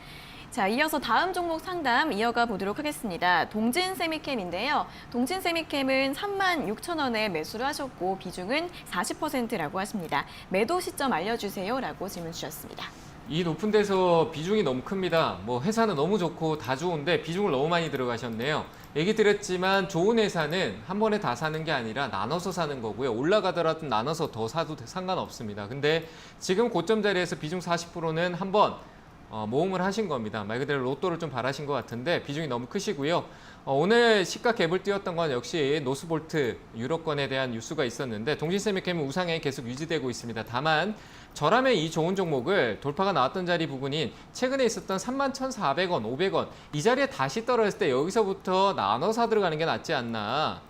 자, 이어서 다음 종목 상담 이어가 보도록 하겠습니다. 동진세미캠인데요. 동진세미캠은 36,000원에 매수를 하셨고 비중은 40%라고 하십니다. 매도 시점 알려주세요 라고 질문 주셨습니다.
이 높은 데서 비중이 너무 큽니다. 뭐 회사는 너무 좋고 다 좋은데 비중을 너무 많이 들어가셨네요. 얘기 드렸지만 좋은 회사는 한 번에 다 사는 게 아니라 나눠서 사는 거고요. 올라가더라도 나눠서 더 사도 상관없습니다. 근데 지금 고점 자리에서 비중 40%는 한번 모험을 하신 겁니다. 말 그대로 로또를 좀 바라신 것 같은데 비중이 너무 크시고요. 오늘 시가 갭을 띄웠던 건 역시 노스볼트 유럽권에 대한 뉴스가 있었는데 동신세미캠은 우상향이 계속 유지되고 있습니다. 다만 저라면 이 좋은 종목을 돌파가 나왔던 자리 부분인 최근에 있었던 31,400원, 500원 이 자리에 다시 떨어졌을 때 여기서부터 나눠서 들어가는 게 낫지 않나.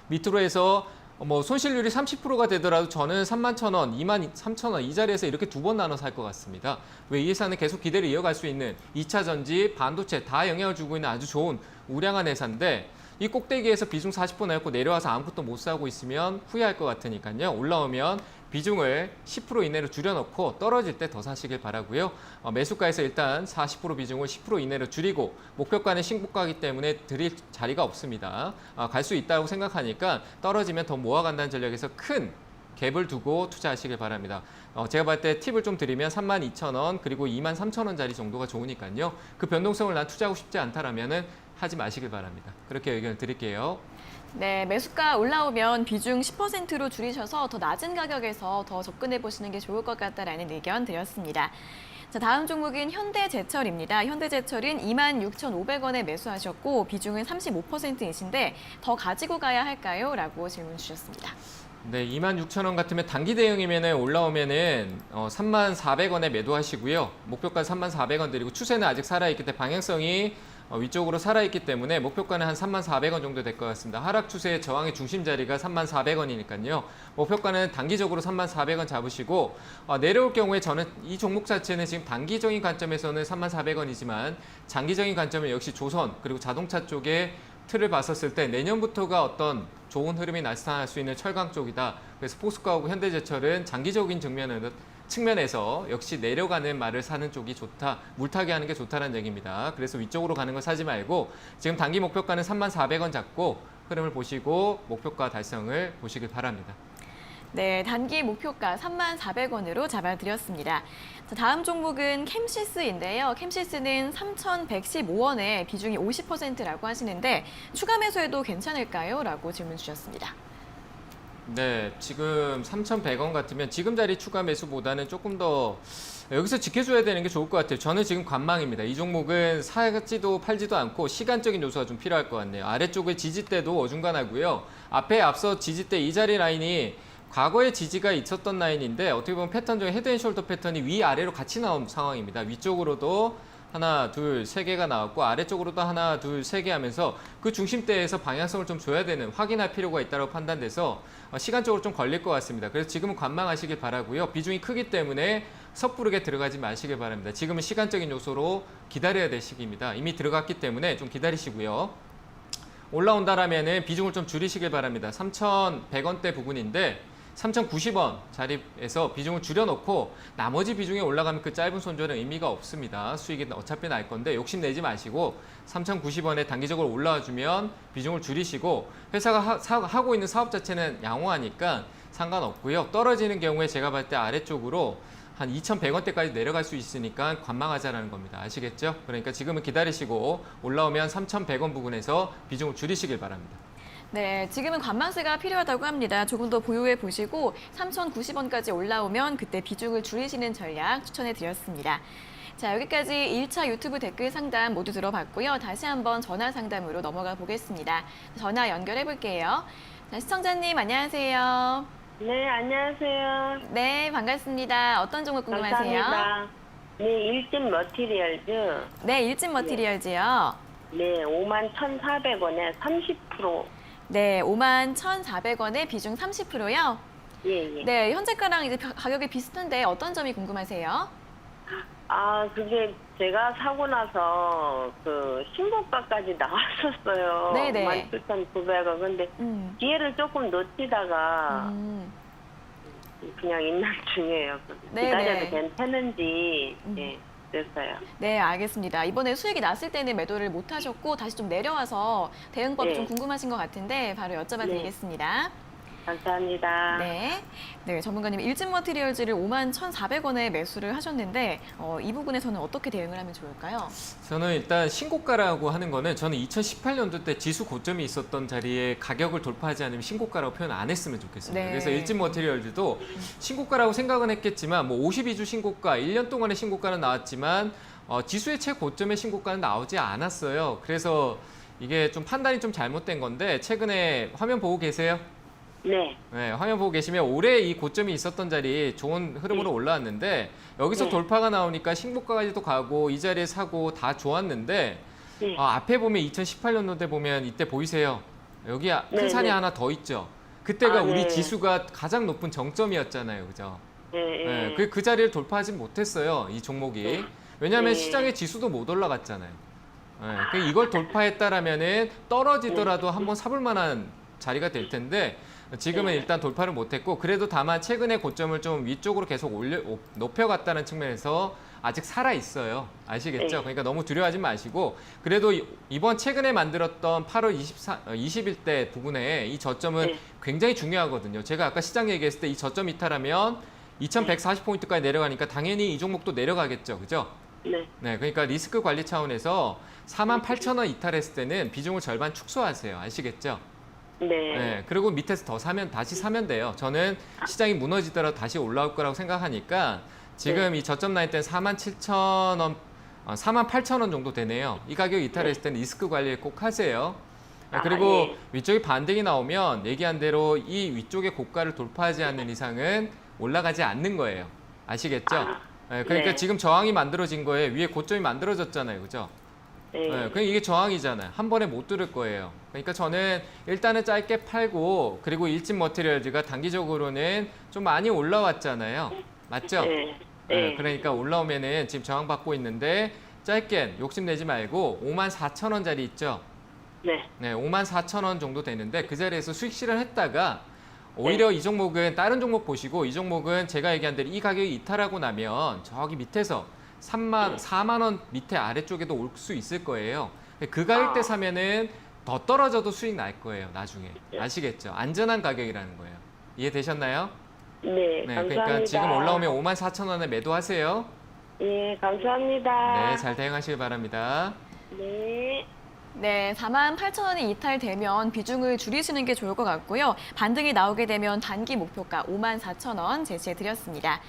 밑으로 해서 뭐 손실률이 30%가 되더라도 저는 31,000원, 23,000원 이 자리에서 이렇게 두 번 나눠서 할 것 같습니다. 왜 이 회사는 계속 기대를 이어갈 수 있는 2차 전지, 반도체 다 영향을 주고 있는 아주 좋은 우량한 회사인데 이 꼭대기에서 비중 40% 내고 내려와서 아무것도 못 사고 있으면 후회할 것 같으니까요. 올라오면 비중을 10% 이내로 줄여놓고 떨어질 때 더 사시길 바라고요. 매수가에서 일단 40% 비중을 10% 이내로 줄이고 목표가는 신고가이기 때문에 드릴 자리가 없습니다. 갈 수 있다고 생각하니까 떨어지면 더 모아간다는 전략에서 큰 갭을 두고 투자하시길 바랍니다. 제가 봤을 때 팁을 좀 드리면 32,000원 그리고 23,000원짜리 정도가 좋으니까요. 그 변동성을 난 투자하고 싶지 않다라면은 하지 마시길 바랍니다. 그렇게 의견을 드릴게요.
네, 매수가 올라오면 비중 10%로 줄이셔서 더 낮은 가격에서 더 접근해 보시는 게 좋을 것 같다라는 의견 드렸습니다. 자, 다음 종목은 현대제철입니다. 현대제철은 26,500원에 매수하셨고 비중은 35%이신데 더 가지고 가야 할까요? 라고 질문 주셨습니다.
네, 26,000원 같으면 단기 대응이면은 올라오면은 34,400원에 매도하시고요. 목표가 34,400원 드리고 추세는 아직 살아있기 때문에 방향성이 위쪽으로 살아있기 때문에 목표가는 한 34,100원 정도 될 것 같습니다. 하락 추세의 저항의 중심 자리가 34,100원이니까요. 목표가는 단기적으로 34,100원 잡으시고 내려올 경우에 저는 이 종목 자체는 지금 단기적인 관점에서는 34,100원이지만 장기적인 관점은 역시 조선 그리고 자동차 쪽에 틀을 봤었을 때 내년부터가 어떤 좋은 흐름이 나타날 수 있는 철강 쪽이다. 그래서 포스코하고 현대제철은 장기적인 측면에서 역시 내려가는 말을 사는 쪽이 좋다. 물타기 하는 게 좋다는 얘기입니다. 그래서 위쪽으로 가는 거 사지 말고 지금 단기 목표가는 34,100원 잡고 흐름을 보시고 목표가 달성을 보시길 바랍니다.
네, 단기 목표가 34,100원으로 잡아드렸습니다. 자, 다음 종목은 캠시스인데요. 캠시스는 3,115원에 비중이 50%라고 하시는데 추가 매수해도 괜찮을까요? 라고 질문 주셨습니다.
네, 지금 3,100원 같으면 지금 자리 추가 매수보다는 조금 더 여기서 지켜줘야 되는 게 좋을 것 같아요. 저는 지금 관망입니다. 이 종목은 사지도 팔지도 않고 시간적인 요소가 좀 필요할 것 같네요. 아래쪽의 지지대도 어중간하고요. 앞에 앞서 지지대 이 자리 라인이 과거에 지지가 있었던 라인인데 어떻게 보면 패턴 중에 헤드앤숄더 패턴이 위아래로 같이 나온 상황입니다. 위쪽으로도 하나, 둘, 세 개가 나왔고 아래쪽으로도 하나, 둘, 세 개 하면서 그 중심대에서 방향성을 좀 줘야 되는 확인할 필요가 있다고 판단돼서 시간적으로 좀 걸릴 것 같습니다. 그래서 지금은 관망하시길 바라고요. 비중이 크기 때문에 섣부르게 들어가지 마시길 바랍니다. 지금은 시간적인 요소로 기다려야 될 시기입니다. 이미 들어갔기 때문에 좀 기다리시고요. 올라온다라면은 비중을 좀 줄이시길 바랍니다. 3,100원대 부분인데 3,090원 자리에서 비중을 줄여놓고 나머지 비중이 올라가면 그 짧은 손절은 의미가 없습니다. 수익이 어차피 날 건데 욕심내지 마시고 3,090원에 단기적으로 올라와주면 비중을 줄이시고 회사가 하고 있는 사업 자체는 양호하니까 상관없고요. 떨어지는 경우에 제가 봤을 때 아래쪽으로 한 2,100원대까지 내려갈 수 있으니까 관망하자라는 겁니다. 아시겠죠? 그러니까 지금은 기다리시고 올라오면 3,100원 부분에서 비중을 줄이시길 바랍니다.
네, 지금은 관망세가 필요하다고 합니다. 조금 더 보유해 보시고 3,090원까지 올라오면 그때 비중을 줄이시는 전략 추천해 드렸습니다. 자, 여기까지 1차 유튜브 댓글 상담 모두 들어봤고요. 다시 한번 전화 상담으로 넘어가 보겠습니다. 전화 연결해 볼게요. 자, 시청자님 안녕하세요.
네, 안녕하세요.
네, 반갑습니다. 어떤 종목 궁금하세요?
감사합니다. 네, 일진 머티리얼즈.
네, 일진 머티리얼즈요.
네, 51,400원에 30%.
네, 51,400원에 비중 30%요?
예, 예.
네, 현재가랑 이제 가격이 비슷한데 어떤 점이 궁금하세요?
아, 그게 제가 사고 나서 그 신고가까지 나왔었어요.
네네.
17,900원. 근데 기회를 조금 놓치다가 그냥 있는 중이에요.
네네.
기다려도 괜찮은지. 예. 됐어요.
네, 알겠습니다. 이번에 수익이 났을 때는 매도를 못 하셨고 다시 좀 내려와서 대응법이
네.
좀 궁금하신 것 같은데 바로 여쭤봐 드리겠습니다.
감사합니다.
네. 네, 전문가님 일진 머티리얼즈를 51,400원에 매수를 하셨는데 이 부분에서는 어떻게 대응을 하면 좋을까요?
저는 일단 신고가라고 하는 거는 저는 2018년도 때 지수 고점이 있었던 자리에 가격을 돌파하지 않으면 신고가라고 표현 안 했으면 좋겠습니다.
네.
그래서 일진 머티리얼즈도 신고가라고 생각은 했겠지만 뭐 52주 신고가, 1년 동안의 신고가는 나왔지만 지수의 최고점의 신고가는 나오지 않았어요. 그래서 이게 좀 판단이 좀 잘못된 건데 최근에 화면 보고 계세요?
네.
네, 화면 보고 계시면 올해 이 고점이 있었던 자리 좋은 흐름으로 올라왔는데 여기서
네.
돌파가 나오니까 신고가까지도 가고 이 자리에 사고 다 좋았는데
네.
앞에 보면 2018년도 때 보면 이때 보이세요? 여기 큰
네,
산이
네.
하나 더 있죠. 그때가 우리
네.
지수가 가장 높은 정점이었잖아요. 그죠?
네.
네, 그 자리를 돌파하지 못했어요. 이 종목이. 왜냐하면
네.
시장의 지수도 못 올라갔잖아요. 네, 이걸 돌파했다라면은 떨어지더라도 한번 사볼 만한 자리가 될 텐데 지금은
네.
일단 돌파를 못했고 그래도 다만 최근에 고점을 좀 위쪽으로 계속 높여갔다는 측면에서 아직 살아 있어요. 아시겠죠?
네.
그러니까 너무 두려워하지 마시고 그래도 이번 최근에 만들었던 8월 20일 때 부근에 이 저점은
네.
굉장히 중요하거든요. 제가 아까 시장 얘기했을 때 이 저점 이탈하면 2140포인트까지 내려가니까 당연히 이 종목도 내려가겠죠. 그죠?
네.
네, 그러니까 리스크 관리 차원에서 48,000원 이탈했을 때는 비중을 절반 축소하세요. 아시겠죠?
네.
네, 그리고 밑에서 더 사면 다시 사면 돼요. 저는 시장이 무너지더라도 다시 올라올 거라고 생각하니까 지금 이 저점 라인 때는 47,000원, 48,000원 정도 되네요. 이 가격 이탈했을 때는 리스크 관리 꼭 하세요. 그리고
예.
위쪽에 반등이 나오면 얘기한 대로 이 위쪽의 고가를 돌파하지 않는 이상은 올라가지 않는 거예요. 아시겠죠? 네, 그러니까
네.
지금 저항이 만들어진 거에 위에 고점이 만들어졌잖아요. 그죠?
네.
네, 그냥 이게 저항이잖아요. 한 번에 못 뚫을 거예요. 그러니까 저는 일단은 짧게 팔고 그리고 일진 머티리얼즈가 단기적으로는 좀 많이 올라왔잖아요. 맞죠?
네.
네, 그러니까 올라오면은 지금 저항받고 있는데 짧게 욕심내지 말고 54,000원짜리 있죠?
네.
네, 54,000원 정도 되는데 그 자리에서 수익 실현했다가 오히려 이 종목은 다른 종목 보시고 이 종목은 제가 얘기한 대로 이 가격이 이탈하고 나면 저기 밑에서 4만 원 밑에 아래쪽에도 올 수 있을 거예요. 그 가격대 사면은 더 떨어져도 수익 날 거예요. 나중에. 아시겠죠? 안전한 가격이라는 거예요. 이해되셨나요?
네.
네,
감사합니다.
그러니까 지금 올라오면 54,000원에 매도하세요.
예, 감사합니다.
네, 잘 대응하시길 바랍니다.
네.
네, 48,000원이 이탈되면 비중을 줄이시는 게 좋을 것 같고요. 반등이 나오게 되면 단기 목표가 54,000원 제시해 드렸습니다.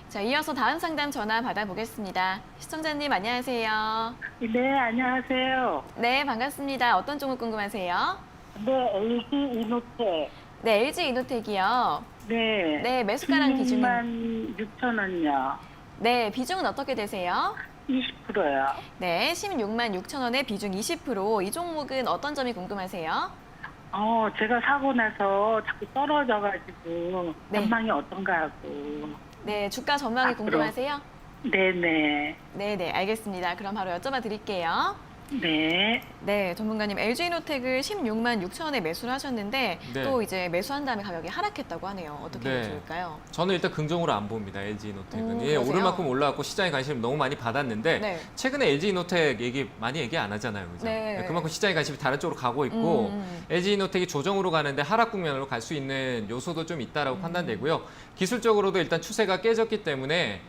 자, 이어서 다음 상담 전화 받아보겠습니다. 시청자님 안녕하세요.
네, 안녕하세요.
네, 반갑습니다. 어떤 종목 궁금하세요?
네, LG 이노텍.
네, LG 이노텍이요.
네.
네, 매수가랑 비중은?
166,000원요.
네, 비중은 어떻게 되세요?
20%요.
네, 166,000원에 비중 20%. 이 종목은 어떤 점이 궁금하세요?
제가 사고 나서 자꾸 떨어져가지고
네.
전망이 어떤가 하고.
네, 주가 전망이
앞으로.
궁금하세요?
네네.
네, 알겠습니다. 그럼 바로 여쭤봐 드릴게요.
네.
네, 전문가님 LG이노텍을 166,000원에 매수를 하셨는데
네.
또 이제 매수한 다음에 가격이 하락했다고 하네요. 어떻게 하면
네.
좋을까요?
저는 일단 긍정으로 안 봅니다. LG이노텍은. 예,
그러세요?
오를 만큼 올라왔고 시장에 관심을 너무 많이 받았는데
네.
최근에 LG이노텍 많이 얘기 안 하잖아요. 그죠?
네.
그만큼 시장의 관심이 다른 쪽으로 가고 있고 LG이노텍이 조정으로 가는데 하락 국면으로 갈 수 있는 요소도 좀 있다라고 판단되고요. 기술적으로도 일단 추세가 깨졌기 때문에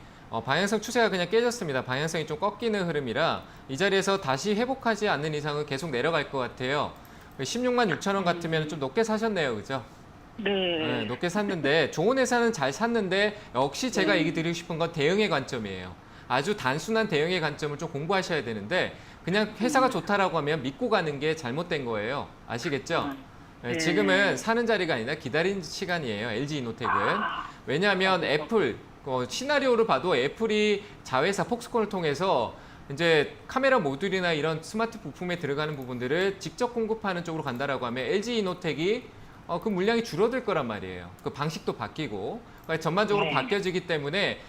방향성 추세가 그냥 깨졌습니다. 방향성이 좀 꺾이는 흐름이라 이 자리에서 다시 회복하지 않는 이상은 계속 내려갈 것 같아요. 166,000원 같으면 좀 높게 사셨네요. 그죠?
네.
네, 높게 샀는데 좋은 회사는 잘 샀는데 역시 제가
네.
얘기 드리고 싶은 건 대응의 관점이에요. 아주 단순한 대응의 관점을 좀 공부하셔야 되는데 그냥 회사가 좋다라고 하면 믿고 가는 게 잘못된 거예요. 아시겠죠? 네,
네.
지금은 사는 자리가 아니라 기다리는 시간이에요. LG이노텍은. 왜냐하면 애플 시나리오를 봐도 애플이 자회사 폭스콘을 통해서 이제 카메라 모듈이나 이런 스마트 부품에 들어가는 부분들을 직접 공급하는 쪽으로 간다라고 하면 LG이노텍이 그 물량이 줄어들 거란 말이에요. 그 방식도 바뀌고 그러니까 전반적으로
네.
바뀌어지기 때문에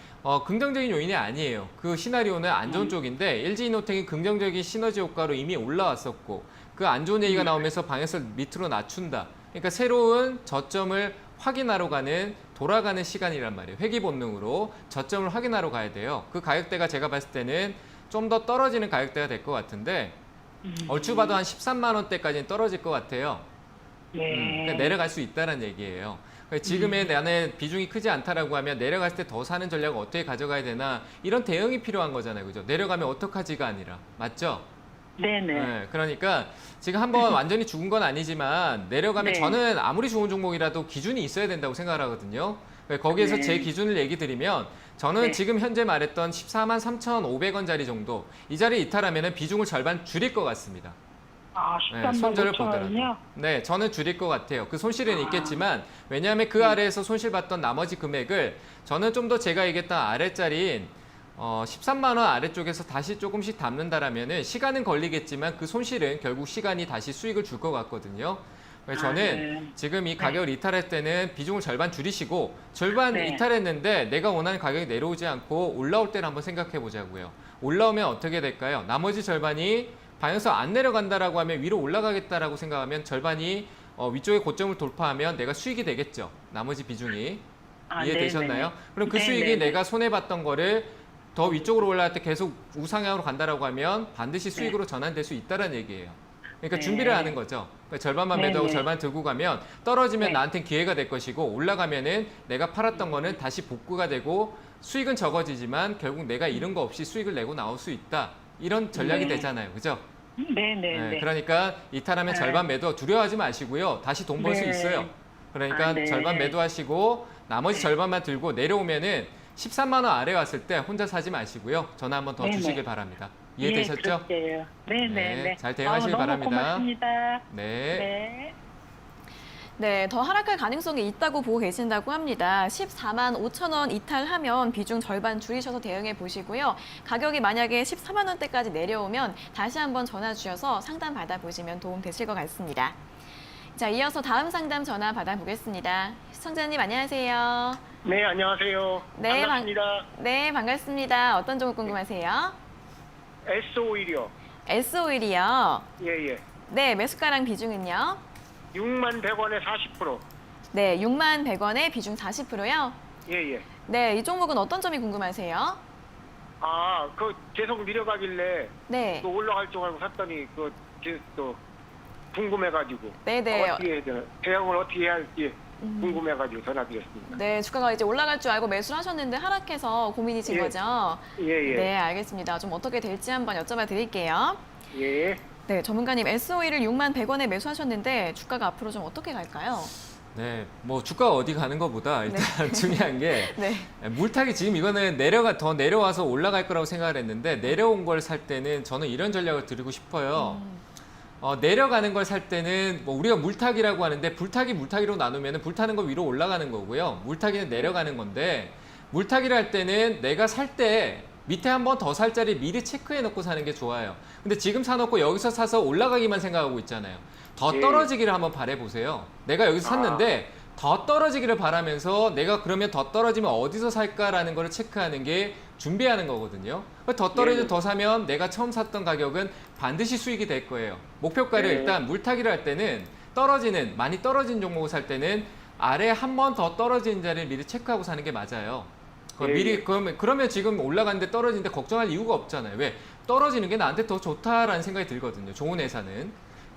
긍정적인 요인이 아니에요. 그 시나리오는 안 좋은 쪽인데 LG이노텍이 긍정적인 시너지 효과로 이미 올라왔었고 그 안 좋은 얘기가 나오면서 방향성을 밑으로 낮춘다. 그러니까 새로운 저점을 확인하러 가는 돌아가는 시간이란 말이에요. 회귀 본능으로 저점을 확인하러 가야 돼요. 그 가격대가 제가 봤을 때는 좀 더 떨어지는 가격대가 될 것 같은데 얼추 봐도 한 13만 원대까지는 떨어질 것 같아요.
네.
그러니까 내려갈 수 있다는 얘기예요. 그러니까 지금의 나는 비중이 크지 않다라고 하면 내려갔을 때 더 사는 전략을 어떻게 가져가야 되나 이런 대응이 필요한 거잖아요. 그죠? 내려가면 어떡하지가 아니라. 맞죠?
네네.
네, 그러니까 지금 한번 완전히 죽은 건 아니지만 내려가면
네.
저는 아무리 좋은 종목이라도 기준이 있어야 된다고 생각을 하거든요. 거기에서
네.
제 기준을 얘기 드리면 저는
네.
지금 현재 말했던 14만 3,500원짜리 정도 이 자리 이탈하면 비중을 절반 줄일 것 같습니다.
아,
네,
13만
손절을
5천
보더라도.
원이요?
네, 저는 줄일 것 같아요. 그 손실은 있겠지만 왜냐하면 그 아래에서 손실봤던 나머지 금액을 저는 좀 더 제가 얘기했던 아래짜리인 13만 원 아래쪽에서 다시 조금씩 담는다라면은 시간은 걸리겠지만 그 손실은 결국 시간이 다시 수익을 줄 것 같거든요. 그래서 저는
네.
지금 이 가격을 이탈할 때는 비중을 절반 줄이시고 절반
네.
이탈했는데 내가 원하는 가격이 내려오지 않고 올라올 때를 한번 생각해 보자고요. 올라오면 어떻게 될까요? 나머지 절반이 방향성 안 내려간다라고 하면 위로 올라가겠다라고 생각하면 절반이 위쪽의 고점을 돌파하면 내가 수익이 되겠죠. 나머지 비중이.
아,
이해되셨나요?
네네네.
그럼 그
네네네.
수익이 내가 손해봤던 거를 더 위쪽으로 올라갈 때 계속 우상향으로 간다라고 하면 반드시 수익으로 전환될 수 있다는 얘기예요. 그러니까
네.
준비를 하는 거죠. 그러니까 절반만 매도하고
네네.
절반 들고 가면 떨어지면
네.
나한테는 기회가 될 것이고 올라가면은 내가 팔았던 거는 다시 복구가 되고 수익은 적어지지만 결국 내가 잃은 거 없이 수익을 내고 나올 수 있다. 이런 전략이
네.
되잖아요. 그죠?
네네네.
네, 그러니까 이탈하면
네.
절반 매도 두려워하지 마시고요. 다시 돈 벌 수
네.
있어요. 그러니까
아, 네.
절반 매도하시고 나머지 절반만 들고 내려오면은 13만 원 아래 왔을 때 혼자 사지 마시고요. 전화 한번 더
네네.
주시길 바랍니다. 이해되셨죠?
예, 그럴게요. 네네네.
네, 잘 대응하시길
너무
바랍니다.
고맙습니다.
네.
네.
네, 더 하락할 가능성이 있다고 보고 계신다고 합니다. 14만 5천 원 이탈하면 비중 절반 줄이셔서 대응해 보시고요. 가격이 만약에 14만 원대까지 내려오면 다시 한번 전화 주셔서 상담 받아보시면 도움 되실 것 같습니다. 자, 이어서 다음 상담 전화 받아보겠습니다. 시청자님 안녕하세요.
네, 안녕하세요.
네,
반갑습니다.
네, 반갑습니다. 어떤 종목 궁금하세요?
S51이요.
S-오일이요.
예, 예.
네, 매수가랑 비중은요?
6만 100원에 40%.
네, 6만 100원에 비중 40%요.
예, 예.
네, 이 종목은 어떤 점이 궁금하세요?
아, 계속 내려가길래
네,
또 올라갈 줄 알고 샀더니 또 궁금해가지고
네네.
어떻게 해야 되나 대응을 어떻게 해야 할지 궁금해가지고 전화드렸습니다.
네, 주가가 이제 올라갈 줄 알고 매수를 하셨는데 하락해서 고민이신
예.
거죠?
예, 예.
네, 알겠습니다. 좀 어떻게 될지 한번 여쭤봐 드릴게요.
예.
네, 전문가님 S-오일을 6만 100원에 매수하셨는데 주가가 앞으로 좀 어떻게 갈까요?
네, 뭐 주가가 어디 가는 것보다 일단 중요한 게
네,
물타기 지금 이거는 더 내려와서 올라갈 거라고 생각을 했는데 내려온 걸 살 때는 저는 이런 전략을 드리고 싶어요. 내려가는 걸 살 때는 뭐 우리가 물타기라고 하는데 물타기로 나누면 불타는 거 위로 올라가는 거고요. 물타기는 내려가는 건데 물타기를 할 때는 내가 살 때 밑에 한 번 더 살 자리 미리 체크해 놓고 사는 게 좋아요. 근데 지금 사놓고 여기서 사서 올라가기만 생각하고 있잖아요. 더
예.
떨어지기를 한번 바라보세요. 내가 여기서 샀는데 더 떨어지기를 바라면서 내가 그러면 더 떨어지면 어디서 살까라는 거를 체크하는 게 준비하는 거거든요. 더 떨어지면
예.
더 사면 내가 처음 샀던 가격은 반드시 수익이 될 거예요. 목표가를
예.
일단 물타기를 할 때는 많이 떨어진 종목을 살 때는 아래 한 번 더 떨어지는 자리를 미리 체크하고 사는 게 맞아요.
예.
그러면 지금 올라가는데 떨어지는데 걱정할 이유가 없잖아요. 왜? 떨어지는 게 나한테 더 좋다라는 생각이 들거든요. 좋은 회사는.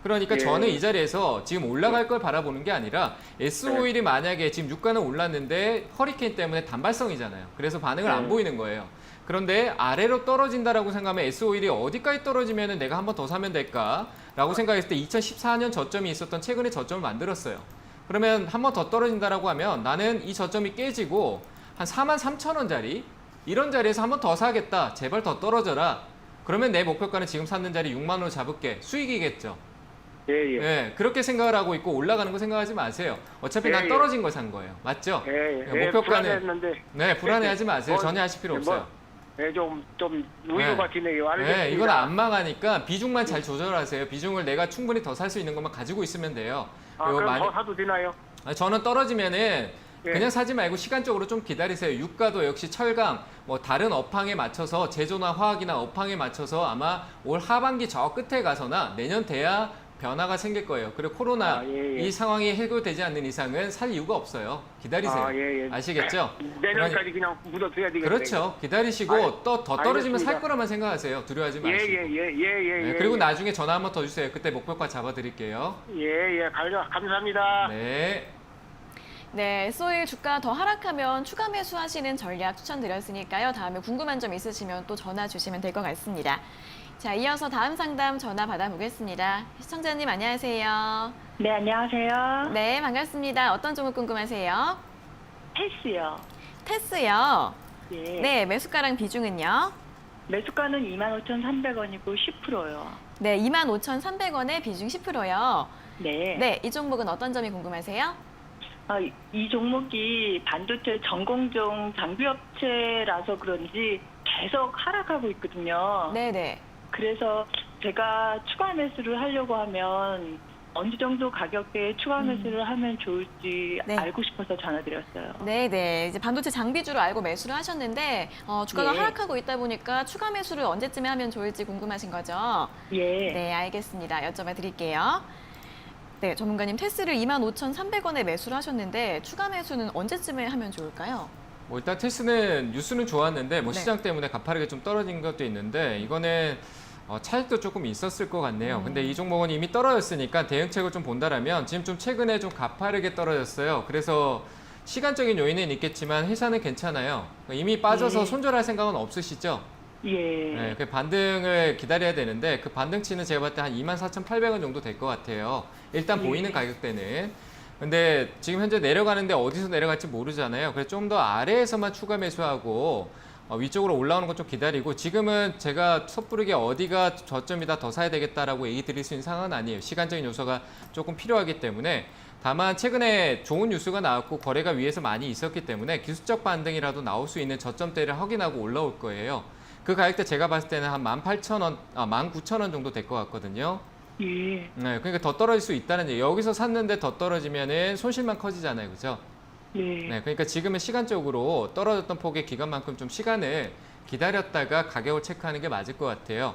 그러니까
예.
저는 이 자리에서 지금 올라갈 걸 바라보는 게 아니라 S-오일이 만약에 지금 유가는 올랐는데 허리케인 때문에 단발성이잖아요. 그래서 반응을 안 보이는 거예요. 그런데 아래로 떨어진다라고 생각하면 S-오일이 어디까지 떨어지면 내가 한 번 더 사면 될까라고 생각했을 때 2014년 저점이 있었던 최근에 저점을 만들었어요. 그러면 한 번 더 떨어진다라고 하면 나는 이 저점이 깨지고 한 43,000원짜리 이런 자리에서 한 번 더 사겠다. 제발 더 떨어져라. 그러면 내 목표가는 지금 샀는 자리 6만 원으로 잡을게. 수익이겠죠.
예, 예.
네, 그렇게 생각을 하고 있고 올라가는 거 생각하지 마세요. 어차피
예,
난
예.
떨어진 걸 산 거예요. 맞죠?
예, 예.
목표가는
불안했는데.
네, 불안해하지 마세요.
뭐,
전혀 하실 필요
뭐,
없어요.
예, 좀 우유가 되네요. 알겠습니다.
네, 이건 안 망하니까 비중만 잘 조절하세요. 비중을 내가 충분히 더 살 수 있는 것만 가지고 있으면 돼요. 그리고
그럼 더 사도 되나요?
저는 떨어지면은
예.
그냥 사지 말고 시간적으로 좀 기다리세요. 유가도 역시 철강, 뭐 다른 업황에 맞춰서 제조나 화학이나 업황에 맞춰서 아마 올 하반기 저 끝에 가서나 내년 돼야 변화가 생길 거예요. 그리고 코로나
예, 예.
이 상황이 해결되지 않는 이상은 살 이유가 없어요. 기다리세요.
예, 예.
아시겠죠?
내년까지 그냥 묻어둬야 되겠네요.
그렇죠. 기다리시고 더 떨어지면 살
알겠습니다.
거라만 생각하세요. 두려워하지 마시고.
예.
네, 그리고 나중에 전화 한번 더 주세요. 그때 목표가 잡아드릴게요.
감사합니다.
네.
네, SO일 주가 더 하락하면 추가 매수하시는 전략 추천드렸으니까요. 다음에 궁금한 점 있으시면 또 전화 주시면 될 것 같습니다. 자, 이어서 다음 상담 전화 받아보겠습니다. 시청자님 안녕하세요.
네, 안녕하세요.
네, 반갑습니다. 어떤 종목 궁금하세요?
헬스요.
테스요.
예.
네, 매수가랑 비중은요?
매수가는 25,300원이고 10%요.
네, 25,300원에 비중 10%요.
네.
네, 이 종목은 어떤 점이 궁금하세요?
이 종목이 반도체 전공종 장비업체라서 그런지 계속 하락하고 있거든요.
네네.
그래서 제가 추가 매수를 하려고 하면 어느 정도 가격대에 추가 매수를 하면 좋을지
네.
알고 싶어서 전화드렸어요.
네네. 이제 반도체 장비주로 알고 매수를 하셨는데 주가가
예.
하락하고 있다 보니까 추가 매수를 언제쯤에 하면 좋을지 궁금하신 거죠?
예.
네, 알겠습니다. 여쭤봐 드릴게요. 네, 전문가님 테스를 25,300원에 매수를 하셨는데 추가 매수는 언제쯤에 하면 좋을까요?
뭐 일단 테스는 뉴스는 좋았는데 뭐
네.
시장 때문에 가파르게 좀 떨어진 것도 있는데 이거는 차익도 조금 있었을 것 같네요. 근데 이 종목은 이미 떨어졌으니까 대응책을 좀 본다라면 지금 좀 최근에 좀 가파르게 떨어졌어요. 그래서 시간적인 요인은 있겠지만 회사는 괜찮아요. 이미 빠져서
네.
손절할 생각은 없으시죠?
예.
네, 그 반등을 기다려야 되는데 그 반등치는 제가 봤을 때 한 24,800원 정도 될 것 같아요. 일단
네.
보이는 가격대는. 근데 지금 현재 내려가는데 어디서 내려갈지 모르잖아요. 그래서 좀 더 아래에서만 추가 매수하고 위쪽으로 올라오는 건 좀 기다리고 지금은 제가 섣부르게 어디가 저점이다 더 사야 되겠다라고 얘기 드릴 수 있는 상황은 아니에요. 시간적인 요소가 조금 필요하기 때문에 다만 최근에 좋은 뉴스가 나왔고 거래가 위에서 많이 있었기 때문에 기술적 반등이라도 나올 수 있는 저점대를 확인하고 올라올 거예요. 그 가격대 제가 봤을 때는 한 18,000원, 19,000원 정도 될 것 같거든요.
예.
네, 그러니까 더 떨어질 수 있다는 얘기. 여기서 샀는데 더 떨어지면은 손실만 커지잖아요, 그죠?
네.
네, 그러니까 지금은 시간적으로 떨어졌던 폭의 기간만큼 좀 시간을 기다렸다가 가격을 체크하는 게 맞을 것 같아요.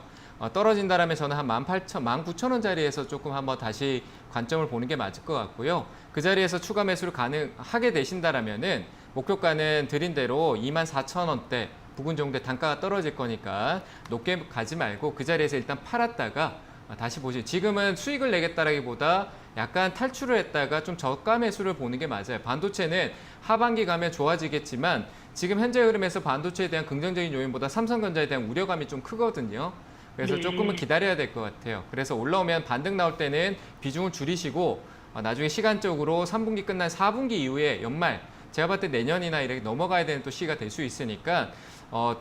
떨어진다라면 저는 한 18,000, 19,000원짜리에서 조금 한번 다시 관점을 보는 게 맞을 것 같고요. 그 자리에서 추가 매수를 가능하게 되신다라면은 목표가는 드린 대로 24,000원대 부근 정도의 단가가 떨어질 거니까 높게 가지 말고 그 자리에서 일단 팔았다가 다시 보시. 지금은 수익을 내겠다라기보다 약간 탈출을 했다가 좀 저가 매수를 보는 게 맞아요. 반도체는 하반기 가면 좋아지겠지만 지금 현재 흐름에서 반도체에 대한 긍정적인 요인보다 삼성전자에 대한 우려감이 좀 크거든요. 그래서
네.
조금은 기다려야 될 것 같아요. 그래서 올라오면 반등 나올 때는 비중을 줄이시고 나중에 시간적으로 3분기 끝난 4분기 이후에 연말 제가 봤을 때 내년이나 이렇게 넘어가야 되는 또 시기가 될 수 있으니까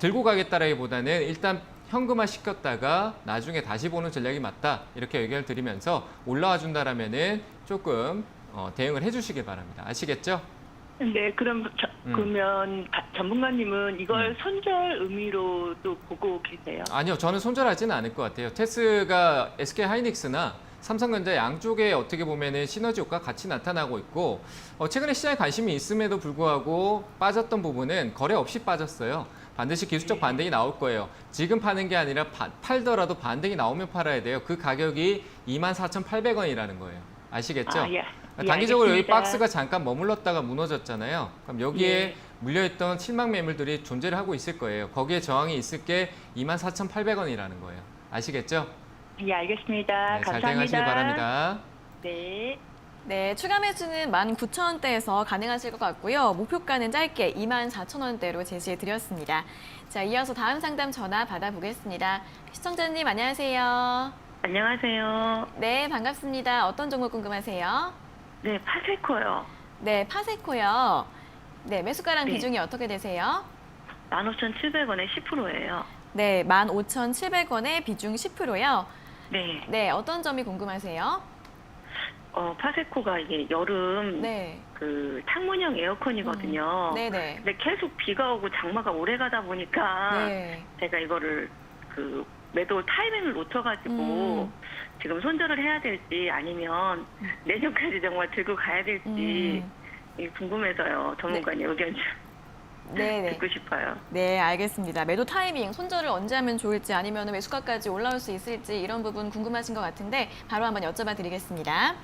들고 가겠다라기보다는 일단 현금화 시켰다가 나중에 다시 보는 전략이 맞다 이렇게 의견을 드리면서 올라와 준다라면은 조금 대응을 해주시길 바랍니다. 아시겠죠?
네, 그러면 전문가님은 이걸 손절 의미로도 보고 계세요?
아니요, 저는 손절하지는 않을 것 같아요. 테스가 SK 하이닉스나 삼성전자 양쪽에 어떻게 보면은 시너지 효과 같이 나타나고 있고 최근에 시장에 관심이 있음에도 불구하고 빠졌던 부분은 거래 없이 빠졌어요. 반드시 기술적 반등이 나올 거예요. 지금 파는 게 아니라 팔더라도 반등이 나오면 팔아야 돼요. 그 가격이 24,800원이라는 거예요. 아시겠죠?
아, 예. 예,
단기적으로 여기
알겠습니다.
박스가 잠깐 머물렀다가 무너졌잖아요. 그럼 여기에
예.
물려있던 실망 매물들이 존재를 하고 있을 거예요. 거기에 저항이 있을 게 24,800원이라는 거예요. 아시겠죠?
예, 알겠습니다.
네, 잘
감사합니다.
대응하시길 바랍니다.
네.
네, 추가 매수는 19,000원대에서 가능하실 것 같고요. 목표가는 짧게 24,000원대로 제시해 드렸습니다. 자, 이어서 다음 상담 전화 받아보겠습니다. 시청자님 안녕하세요.
안녕하세요.
네, 반갑습니다. 어떤 종목 궁금하세요?
네, 파세코요.
네, 파세코요. 네, 매수가랑
네.
비중이 어떻게 되세요?
15,700원에 10%예요.
네, 15,700원에 비중 10%요.
네.
네, 어떤 점이 궁금하세요?
파세코가 이게 여름
네.
그 창문형 에어컨이거든요.
네네.
근데 계속 비가 오고 장마가 오래 가다 보니까
네.
제가 이거를 그 매도 타이밍을 놓쳐가지고 지금 손절을 해야 될지 아니면 내년까지 정말 들고 가야 될지 이게 궁금해서요. 전문가님 의견 좀
네네.
듣고 싶어요.
네, 알겠습니다. 매도 타이밍, 손절을 언제 하면 좋을지 아니면 매수가까지 올라올 수 있을지 이런 부분 궁금하신 것 같은데 바로 한번 여쭤봐 드리겠습니다.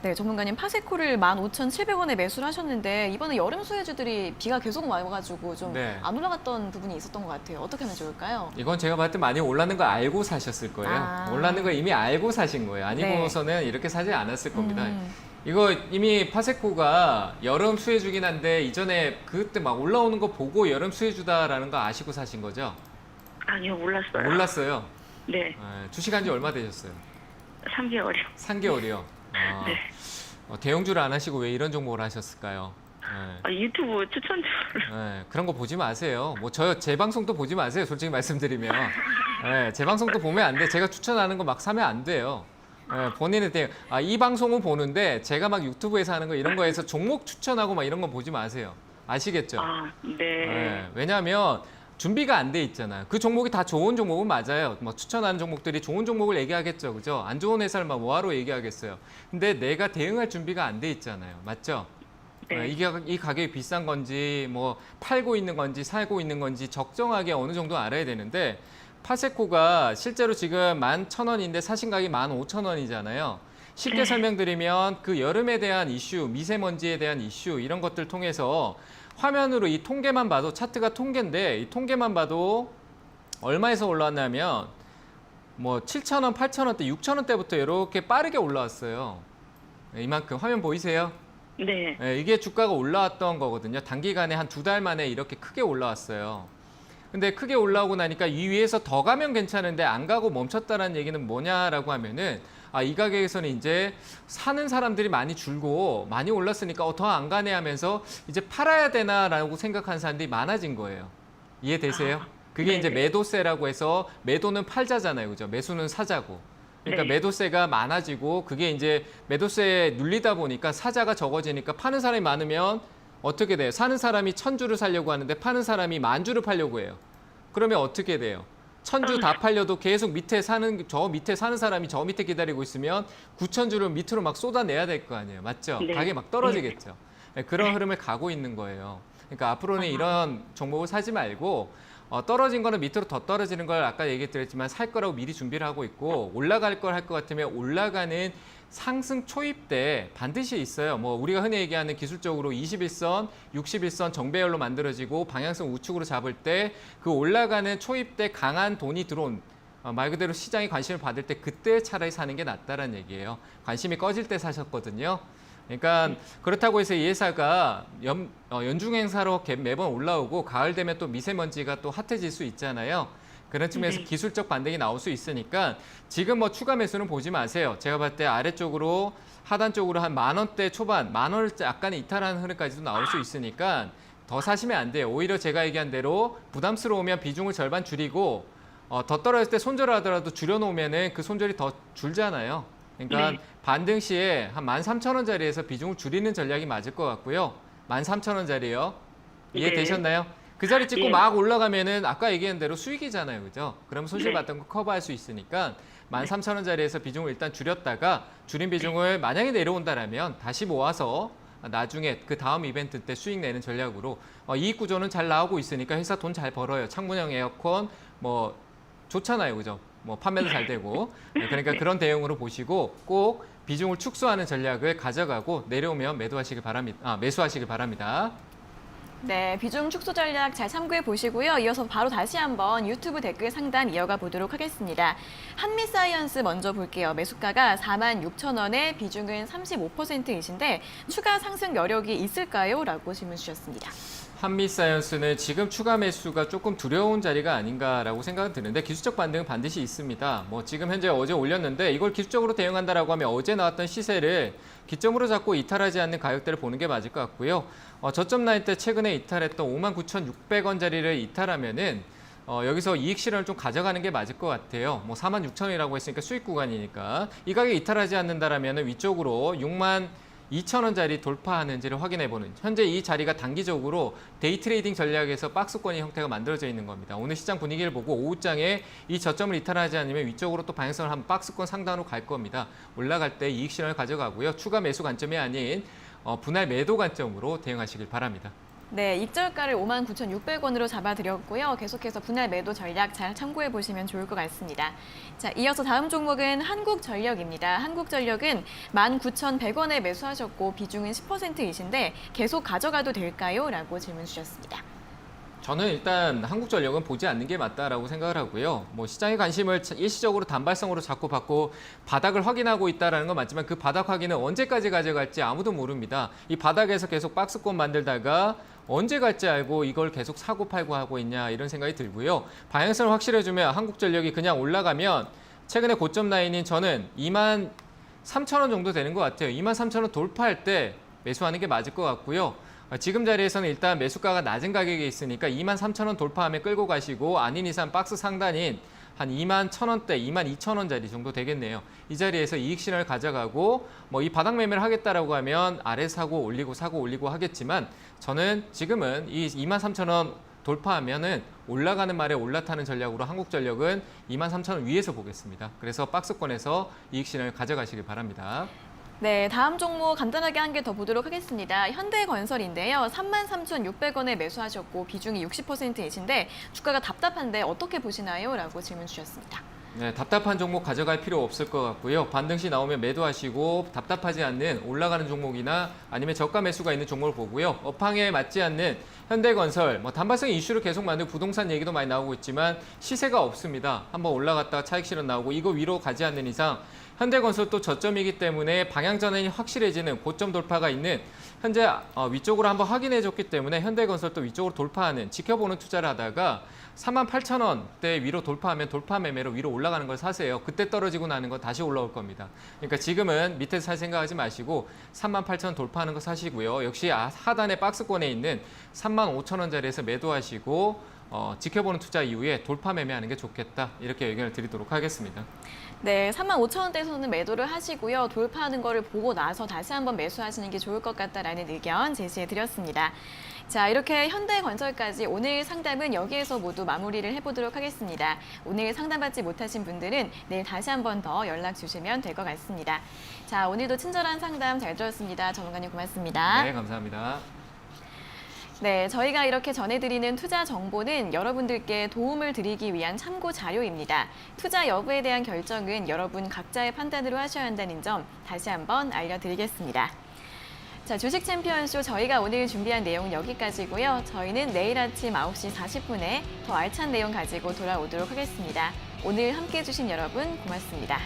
네, 전문가님 파세코를 15,700원에 매수를 하셨는데 이번에 여름 수혜주들이 비가 계속 와가지고 좀 안
네.
올라갔던 부분이 있었던 것 같아요. 어떻게 하면 좋을까요?
이건 제가 봤을 때 많이 올랐는 거 알고 사셨을 거예요.
아.
올랐는 거 이미 알고 사신 거예요. 아니고서는 이렇게 사지 않았을 겁니다. 이거 이미 파세코가 여름 수혜주긴 한데 이전에 그때 막 올라오는 거 보고 여름 수혜주다라는 거 아시고 사신 거죠?
아니요, 몰랐어요.
몰랐어요.
네,
주식한 지 얼마 되셨어요?
3개월이요.
3개월이요.
네.
대형주를 안 하시고 왜 이런 종목을 하셨을까요?
유튜브 추천주를.
그런 거 보지 마세요. 뭐 제 방송도 보지 마세요. 솔직히 말씀드리면. 제 방송도 보면 안 돼. 제가 추천하는 거 막 사면 안 돼요. 본인의 이 방송은 보는데 제가 막 유튜브에서 하는 거 이런 거에서 종목 추천하고 막 이런 거 보지 마세요. 아시겠죠?
네.
왜냐하면 준비가 안 돼 있잖아요. 그 종목이 다 좋은 종목은 맞아요. 뭐 추천하는 종목들이 좋은 종목을 얘기하겠죠. 그죠? 안 좋은 회사를 막 뭐하러 얘기하겠어요. 근데 내가 대응할 준비가 안 돼 있잖아요. 맞죠?
네.
이 가격이 비싼 건지 뭐 팔고 있는 건지 사고 있는 건지 적정하게 어느 정도 알아야 되는데 파세코가 실제로 지금 11,000원인데 사신 가격이 15,000원이잖아요. 쉽게
네.
설명드리면 그 여름에 대한 이슈, 미세먼지에 대한 이슈 이런 것들 통해서 화면으로 이 통계만 봐도 차트가 통계인데 이 통계만 봐도 얼마에서 올라왔냐면 뭐 7,000원, 8,000원대, 6,000원대부터 이렇게 빠르게 올라왔어요. 이만큼 화면 보이세요?
네.
이게 주가가 올라왔던 거거든요. 단기간에 한 2달 만에 이렇게 크게 올라왔어요. 근데 크게 올라오고 나니까 이 위에서 더 가면 괜찮은데 안 가고 멈췄다는 얘기는 뭐냐라고 하면은 이 가격에서는 이제 사는 사람들이 많이 줄고 많이 올랐으니까 더 안 가네 하면서 이제 팔아야 되나라고 생각하는 사람들이 많아진 거예요. 이해되세요? 그게 이제
네네.
매도세라고 해서 매도는 팔자잖아요. 그죠? 매수는 사자고. 그러니까
네.
매도세가 많아지고 그게 이제 매도세에 눌리다 보니까 사자가 적어지니까 파는 사람이 많으면 어떻게 돼요? 사는 사람이 1,000주를 사려고 하는데 파는 사람이 10,000주를 팔려고 해요. 그러면 어떻게 돼요? 1,000주 다 팔려도 계속 저 밑에 사는 사람이 저 밑에 기다리고 있으면 9,000주를 밑으로 막 쏟아내야 될 거 아니에요. 맞죠?
네.
가격이 막 떨어지겠죠. 그런 흐름을 가고 있는 거예요. 그러니까 앞으로는 이런 종목을 사지 말고 떨어진 거는 밑으로 더 떨어지는 걸 아까 얘기드렸지만 살 거라고 미리 준비를 하고 있고 올라갈 걸 할 것 같으면 올라가는 상승 초입 때 반드시 있어요. 뭐 우리가 흔히 얘기하는 기술적으로 21선, 61선 정배열로 만들어지고 방향성 우측으로 잡을 때 그 올라가는 초입 때 강한 돈이 들어온 말 그대로 시장이 관심을 받을 때 그때 차라리 사는 게 낫다라는 얘기예요. 관심이 꺼질 때 사셨거든요. 그러니까 그렇다고 해서 이 회사가 연중 행사로 매번 올라오고 가을 되면 또 미세먼지가 또 핫해질 수 있잖아요. 그런 측면에서
네.
기술적 반등이 나올 수 있으니까 지금 뭐 추가 매수는 보지 마세요. 제가 봤을 때 아래쪽으로 하단 쪽으로 한 10,000원대 초반, 10,000원을 약간 이탈하는 흐름까지도 나올 수 있으니까 더 사시면 안 돼요. 오히려 제가 얘기한 대로 부담스러우면 비중을 절반 줄이고 더 떨어질 때 손절을 하더라도 줄여놓으면은 그 손절이 더 줄잖아요. 그러니까
네.
반등 시에 한 13,000원짜리에서 비중을 줄이는 전략이 맞을 것 같고요. 13,000원짜리요. 이해되셨나요? 그 자리 찍고
예.
막 올라가면은 아까 얘기한 대로 수익이잖아요. 그죠? 그럼 손실
네.
봤던 거 커버할 수 있으니까 13,000원짜리에서 비중을 일단 줄였다가 줄인 비중을 만약에 내려온다라면 다시 모아서 나중에 그 다음 이벤트 때 수익 내는 전략으로 이익 구조는 잘 나오고 있으니까 회사 돈 잘 벌어요. 창문형 에어컨 뭐 좋잖아요. 그죠? 뭐 판매도 잘 되고. 그러니까 그런 대응으로 보시고 꼭 비중을 축소하는 전략을 가져가고 내려오면 매수하시길 바랍니다.
네, 비중 축소 전략 잘 참고해 보시고요. 이어서 바로 다시 한번 유튜브 댓글 상담 이어가 보도록 하겠습니다. 한미사이언스 먼저 볼게요. 매수가가 46,000원에 비중은 35%이신데 추가 상승 여력이 있을까요? 라고 질문 주셨습니다.
한미사이언스는 지금 추가 매수가 조금 두려운 자리가 아닌가라고 생각은 드는데 기술적 반등은 반드시 있습니다. 뭐 지금 현재 어제 올렸는데 이걸 기술적으로 대응한다라고 하면 어제 나왔던 시세를 기점으로 잡고 이탈하지 않는 가격대를 보는 게 맞을 것 같고요. 저점 라인 때 최근에 이탈했던 59,600원짜리를 이탈하면은 여기서 이익 실현을 좀 가져가는 게 맞을 것 같아요. 뭐 46,000원이라고 했으니까 수익 구간이니까 이 가격에 이탈하지 않는다라면은 위쪽으로 62,000원짜리 돌파하는지를 확인해보는 현재 이 자리가 단기적으로 데이 트레이딩 전략에서 박스권의 형태가 만들어져 있는 겁니다. 오늘 시장 분위기를 보고 오후장에 이 저점을 이탈하지 않으면 위쪽으로 또 방향성을 한 박스권 상단으로 갈 겁니다. 올라갈 때 이익 실현을 가져가고요. 추가 매수 관점이 아닌 분할 매도 관점으로 대응하시길 바랍니다.
네, 익절가를 59,600원으로 잡아드렸고요. 계속해서 분할 매도 전략 잘 참고해 보시면 좋을 것 같습니다. 자, 이어서 다음 종목은 한국전력입니다. 한국전력은 19,100원에 매수하셨고 비중은 10%이신데 계속 가져가도 될까요? 라고 질문 주셨습니다.
저는 일단 한국전력은 보지 않는 게 맞다라고 생각을 하고요. 뭐 시장의 관심을 일시적으로 단발성으로 자꾸 받고 바닥을 확인하고 있다는 건 맞지만 그 바닥 확인은 언제까지 가져갈지 아무도 모릅니다. 이 바닥에서 계속 박스권 만들다가 언제 갈지 알고 이걸 계속 사고 팔고 하고 있냐 이런 생각이 들고요. 방향성을 확실해주면 한국전력이 그냥 올라가면 최근에 고점 라인인 저는 23,000원 정도 되는 것 같아요. 23,000원 돌파할 때 매수하는 게 맞을 것 같고요. 지금 자리에서는 일단 매수가가 낮은 가격에 있으니까 23,000원 돌파하면 끌고 가시고 아닌 이상 박스 상단인 한 21,000원대, 22,000원짜리 정도 되겠네요. 이 자리에서 이익 신호를 가져가고 뭐 이 바닥 매매를 하겠다라고 하면 아래 사고 올리고 하겠지만 저는 지금은 이 23,000원 돌파하면은 올라가는 말에 올라타는 전략으로 한국전력은 23,000원 위에서 보겠습니다. 그래서 박스권에서 이익 신호를 가져가시길 바랍니다.
네, 다음 종목 간단하게 한 개 더 보도록 하겠습니다. 현대건설인데요. 33,600원에 매수하셨고 비중이 60%이신데 주가가 답답한데 어떻게 보시나요? 라고 질문 주셨습니다.
네, 답답한 종목 가져갈 필요 없을 것 같고요. 반등시 나오면 매도하시고 답답하지 않는 올라가는 종목이나 아니면 저가 매수가 있는 종목을 보고요. 업황에 맞지 않는 현대건설, 뭐 단발성 이슈를 계속 만든 부동산 얘기도 많이 나오고 있지만 시세가 없습니다. 한번 올라갔다가 차익 실현 나오고 이거 위로 가지 않는 이상 현대건설 또 저점이기 때문에 방향 전환이 확실해지는 고점 돌파가 있는 현재 위쪽으로 한번 확인해줬기 때문에 현대건설 또 위쪽으로 돌파하는 지켜보는 투자를 하다가 38,000원대 위로 돌파하면 돌파 매매로 위로 올라가는 걸 사세요. 그때 떨어지고 나는 건 다시 올라올 겁니다. 그러니까 지금은 밑에서 살 생각하지 마시고 38,000원 돌파하는 거 사시고요. 역시 하단에 박스권에 있는 35,000원짜리에서 매도하시고 지켜보는 투자 이후에 돌파 매매하는 게 좋겠다. 이렇게 의견을 드리도록 하겠습니다.
네, 35,000원대에서는 매도를 하시고요. 돌파하는 거를 보고 나서 다시 한번 매수하시는 게 좋을 것 같다라는 의견 제시해 드렸습니다. 자, 이렇게 현대건설까지 오늘 상담은 여기에서 모두 마무리를 해보도록 하겠습니다. 오늘 상담받지 못하신 분들은 내일 다시 한번 더 연락 주시면 될 것 같습니다. 자, 오늘도 친절한 상담 잘 들었습니다. 전문가님 고맙습니다.
네, 감사합니다.
네, 저희가 이렇게 전해드리는 투자 정보는 여러분들께 도움을 드리기 위한 참고 자료입니다. 투자 여부에 대한 결정은 여러분 각자의 판단으로 하셔야 한다는 점 다시 한번 알려드리겠습니다. 자, 주식 챔피언쇼 저희가 오늘 준비한 내용은 여기까지고요. 저희는 내일 아침 9시 40분에 더 알찬 내용 가지고 돌아오도록 하겠습니다. 오늘 함께해 주신 여러분 고맙습니다.